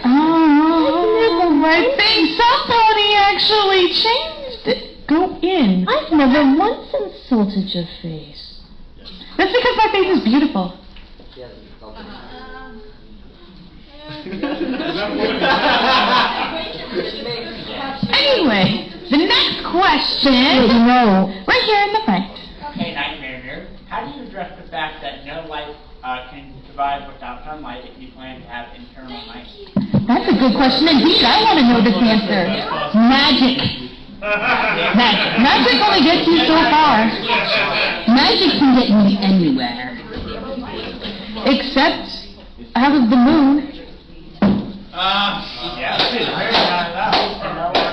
Oh, I think somebody actually changed it. Go in. I've never once insulted your face. That's because my face is beautiful. Anyway, the next question, right here in the front. Hey, Nightmare here. How do you address the fact that no life can survive without sunlight if you plan to have internal night? That's a good question indeed. I want to know this answer. Magic. Magic only gets you so far. Magic can get me anywhere. Except out of the moon. Are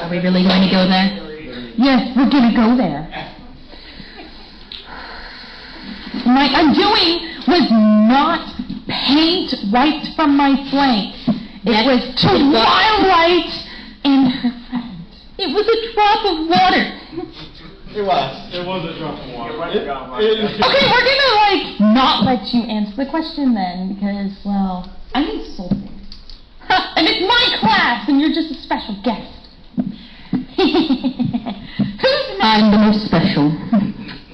we really going to go there? Yes, we're gonna go there. My undoing was not paint wiped from my flank. It was Twilight and her friend. It was a drop of water. It was a drop of water. Okay, we're gonna, not let you answer the question then, because, well, I'm insulted. And it's my class, and you're just a special guest. Who's next? I'm the most special.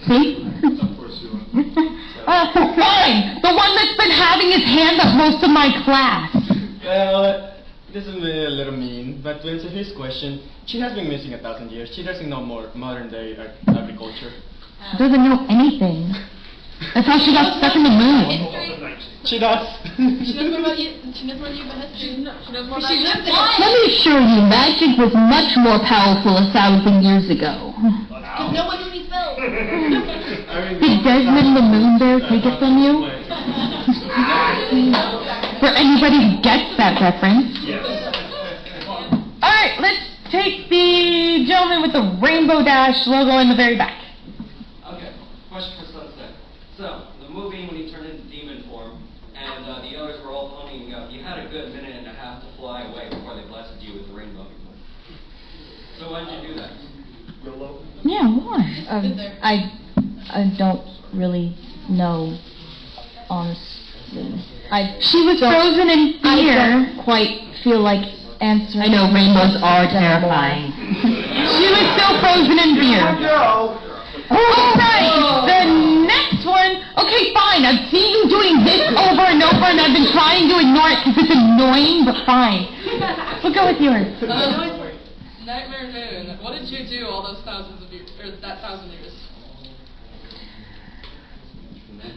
See? Of course you are. Fine! The one that's been having his hand up most of my class. Well, this is a little mean, but to answer his question, she has been missing 1,000 years. She doesn't know more modern day agriculture. She doesn't know anything. That's how she got stuck in the moon. She does. She knows more about you. She knows more about history. She knows more about Let me assure you, magic was much more powerful 1,000 years ago. Because no one really fell. Did Desmond the Moon Bear take it from you? For anybody who gets that reference. Alright, let's take the gentleman with the Rainbow Dash logo in the very back. Okay, question for Sunset. So, the movie, when he turned into demon form, and the others were all ponying up, you had a good minute and a half to fly away before they blessed you with the rainbow. So why did you do that? Yeah, why? I don't really know, honestly. She was frozen in fear. I don't quite feel like answering. I know, rainbows are terrifying. She was still frozen in fear. Alright, the next one. Okay, fine, I've seen you doing this over and over, and I've been trying to ignore it because it's annoying, but fine. We'll go with yours. Nightmare Moon, what did you do all those thousands of years, or that 1,000 years?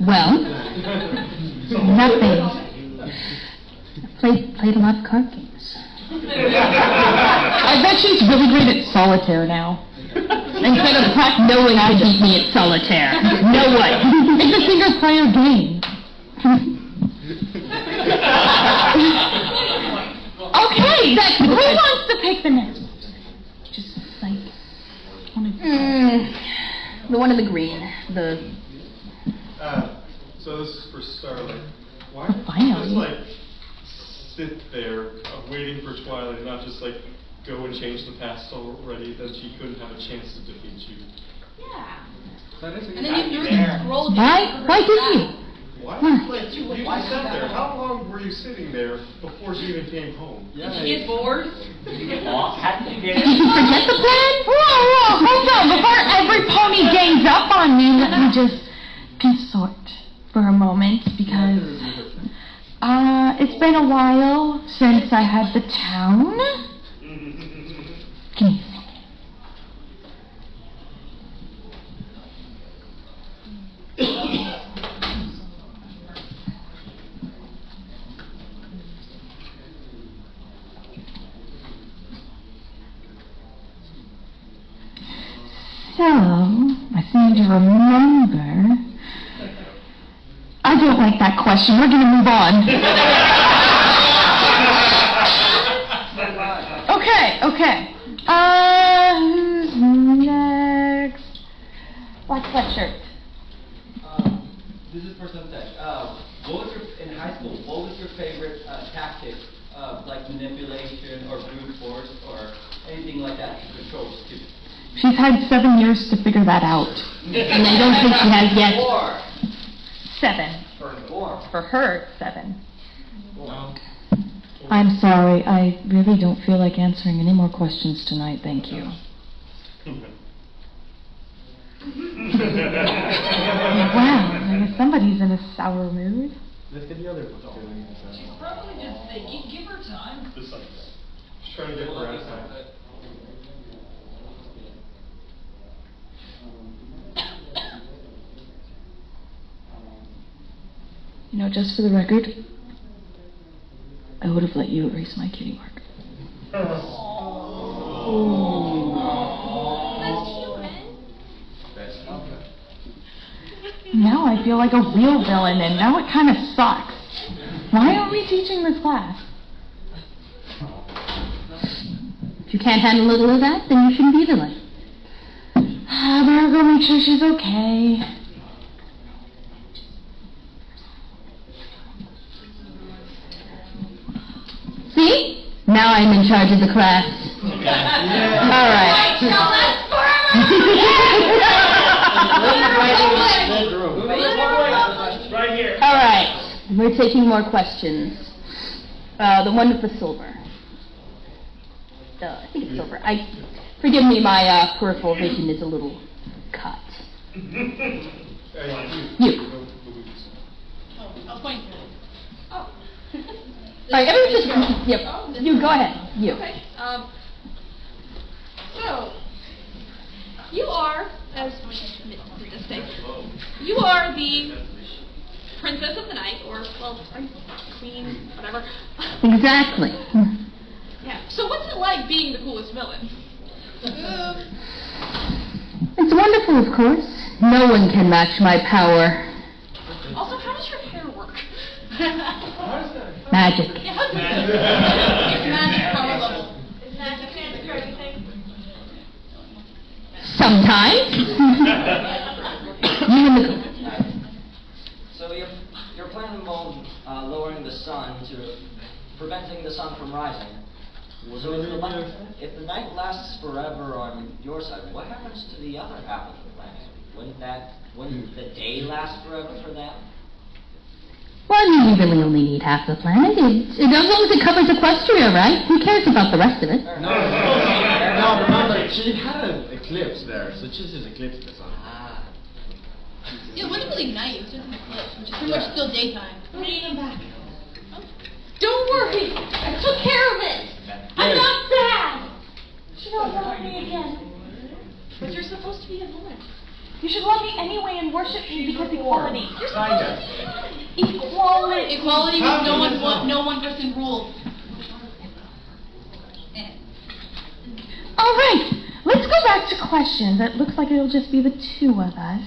Well, nothing. Played a lot of card games. I bet she's really great at solitaire now. Instead of no one can beat me at solitaire. No one. It's a single player game. Okay, who wants to pick the next one? Just the one in the green. So this is for Starlight. Why did you just sit there waiting for Twilight and not just go and change the past already, then she couldn't have a chance to defeat you? Yeah. That is And then you threw the scroll. Why did you? Why? You sat there. How long were you sitting there before she even came home? Did you get bored? Did you get lost? How did you get Did you forget the plan? Whoa, hold on. Before every pony gangs up on me, let me just consort for a moment, because it's been a while since I had the town. Give me a second. So, I seem to remember. I don't like that question. We're going to move on. Okay. Who's next? Black sweatshirt. This is for Sunset. In high school, what was your favorite tactic, like manipulation or brute force or anything like that to control students? She's had 7 years to figure that out. And I don't think she has yet. 7. For her, it's 7. No. I'm sorry. I really don't feel like answering any more questions tonight. Thank you. Wow, I guess somebody's in a sour mood. Let's get the other one. She's probably just thinking, give her time. She's trying to get her ass out. You know, just for the record, I would have let you erase my kitty mark. Now I feel like a real villain, and now it kind of sucks. Why are we teaching this class? If you can't handle a little of that, then you shouldn't be a villain. I better go make sure she's okay. See? Now I'm in charge of the class. All right. Right here. All right. We're taking more questions. The one with the silver. I think it's silver. Forgive me, my peripheral vision is a little cut. You. Oh, I'll point to it. Oh. All right, everyone just, yep. You go ahead. You. Okay. So, you are, as Rita say, you are the princess of the night, or, well, queen, whatever. Exactly. Yeah. So what's it like being the coolest villain? It's wonderful, of course. No one can match my power. Also, how does your hair work? Magic. Yeah, how's it? Magic power level. Is magic fancy for everything? Sometimes. You and the So your plan involved lowering the sun to preventing the sun from rising. So if the night lasts forever on your side, what happens to the other half of the planet? Wouldn't the day last forever for them? Well, you really only need half the planet. As long as it covers Equestria, right? Who cares about the rest of it? No, remember, she had an eclipse there, so she just eclipsed the sun. Yeah, it wasn't really night, it was just an eclipse, which is pretty much still daytime. I'm gonna come back. Don't worry, I took care of it. I'm not sad. She don't love me again. But you're supposed to be a villain. You should love me anyway and worship me because equality. You're supposed to be a villain. Equality. Equality means no one person rule. All right, let's go back to questions. It looks like it'll just be the two of us.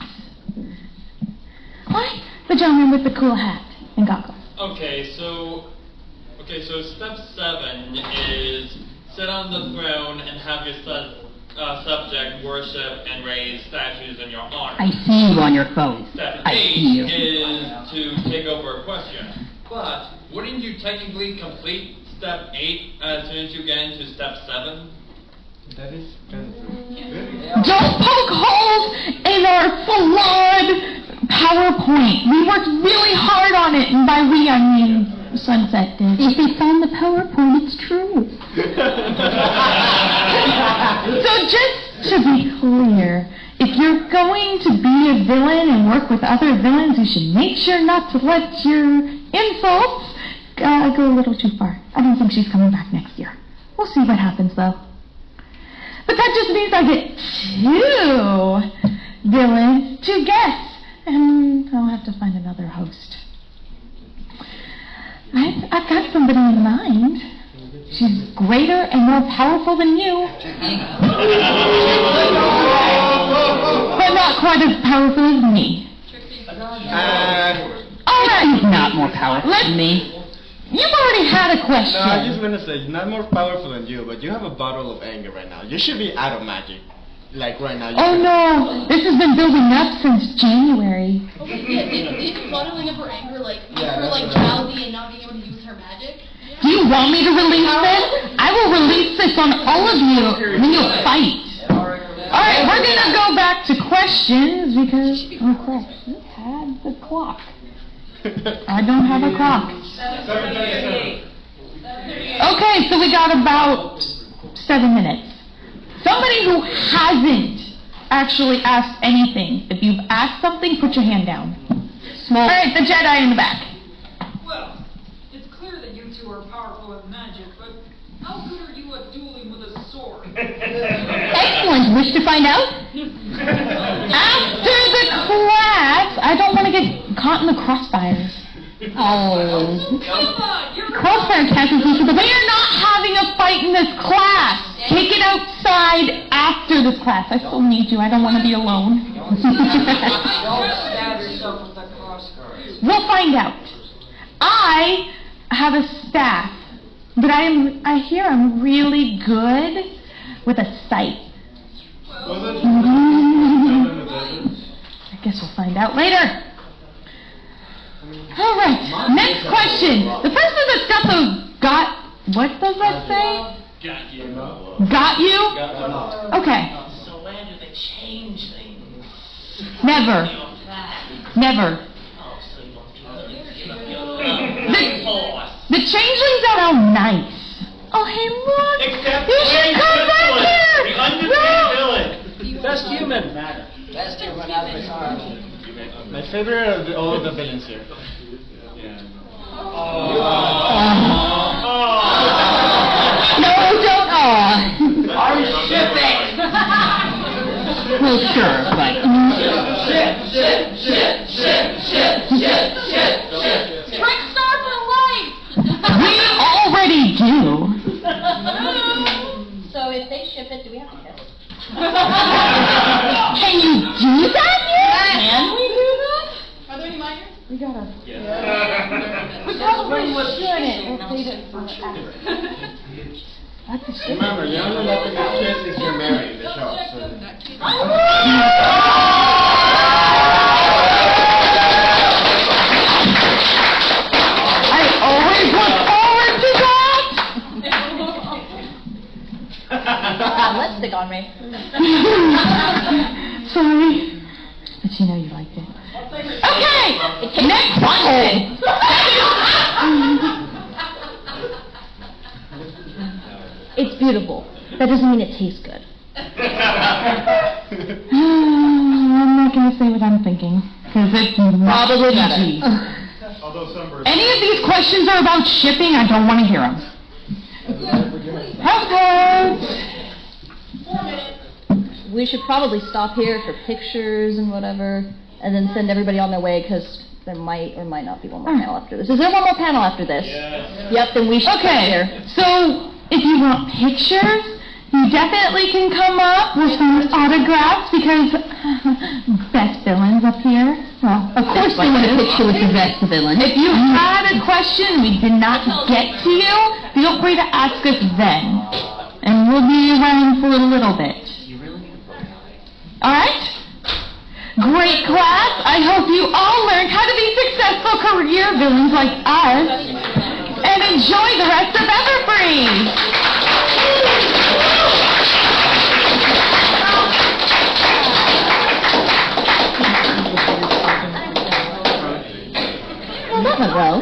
Why? The gentleman with the cool hat and goggles. Okay, so step 7 is sit on the throne and have your subject worship and raise statues in your honor. I see you on your phone. Step I 8 see you. is to take over Equestria. But wouldn't you technically complete step 8 as soon as you get into step 7? That is kind of true. Don't poke holes in our flawed PowerPoint. We worked really hard on it, and by we I mean Sunset did. If it's on the PowerPoint, it's true. So just to be clear, if you're going to be a villain and work with other villains, you should make sure not to let your insults go a little too far. I don't think she's coming back next year. We'll see what happens, though. But that just means I get 2 villains to guess, and I'll have to find another host. I've got somebody in mind. She's greater and more powerful than you. But not quite as powerful as me. She's not more powerful than me. You've already had a question. No, I just want to say, she's not more powerful than you, but you have a bottle of anger right now. You should be out of magic. Like right now. Oh no, this has been building up since January. Oh, but yeah, didn't bottling up her anger, like, make her, like, drowsy and not being able to use her magic? Do you want me to release this? I will release this on all of you, and then you'll fight. Alright, we're gonna go back to questions because, oh crap, you had the clock. I don't have a clock. Okay, so we got about 7 minutes. Somebody who hasn't actually asked anything. If you've asked something, put your hand down. Alright, the Jedi in the back. Well, it's clear that you two are powerful in magic, but how good are you at dueling with a sword? Excellent. Wish to find out? After the class, I don't want to get caught in the crossfires. Oh. Come on, you're Crossfire catches each other. We are not having a fight in this class. Take it outside after this class. I still need you. I don't want to be alone. Don't stab yourself with the crossguards. We'll find out. I have a staff, but I hear I'm really good with a sight. I guess we'll find out later. All right, next question. The person that's got those what does that say? Got you. Got you? Okay. So when do they change things? Never. Never. Oh, so you want people to give up your The changelings are all nice. Oh, hey, look. Except you should come back here. the undefeated villain. Best human. Best human out of the army. My favorite of all the villains here. No, don't Are you shipping? Well, sure, but... Trickstar for life! We already do. So if they ship it, do we have to kiss? Can you do that yet? Can we do that? Are there any minors? We gotta... Yeah. We probably should if they didn't That's a ship. Remember, the only way to get kids is you're married in the show. So. I always look forward to that! Lipstick on me. Sorry. But you know you liked it. Okay! Next question! It's beautiful. That doesn't mean it tastes good. I'm not going to say what I'm thinking. Because it's probably PG. Any of these questions are about shipping, I don't want to hear them. We should probably stop here for pictures and whatever, and then send everybody on their way, because there might or might not be one more panel after this. Is there one more panel after this? Yes. Yep, then we should stop here. So if you want pictures, you definitely can come up with some autographs, because best villains up here. Well, of course they want a picture with the best villain. If you had a question we did not get to you, feel free to ask us then. And we'll be around for a little bit. Alright? Great class. I hope you all learned how to be successful career villains like us. And enjoy the rest of Everfree. Well, that went well.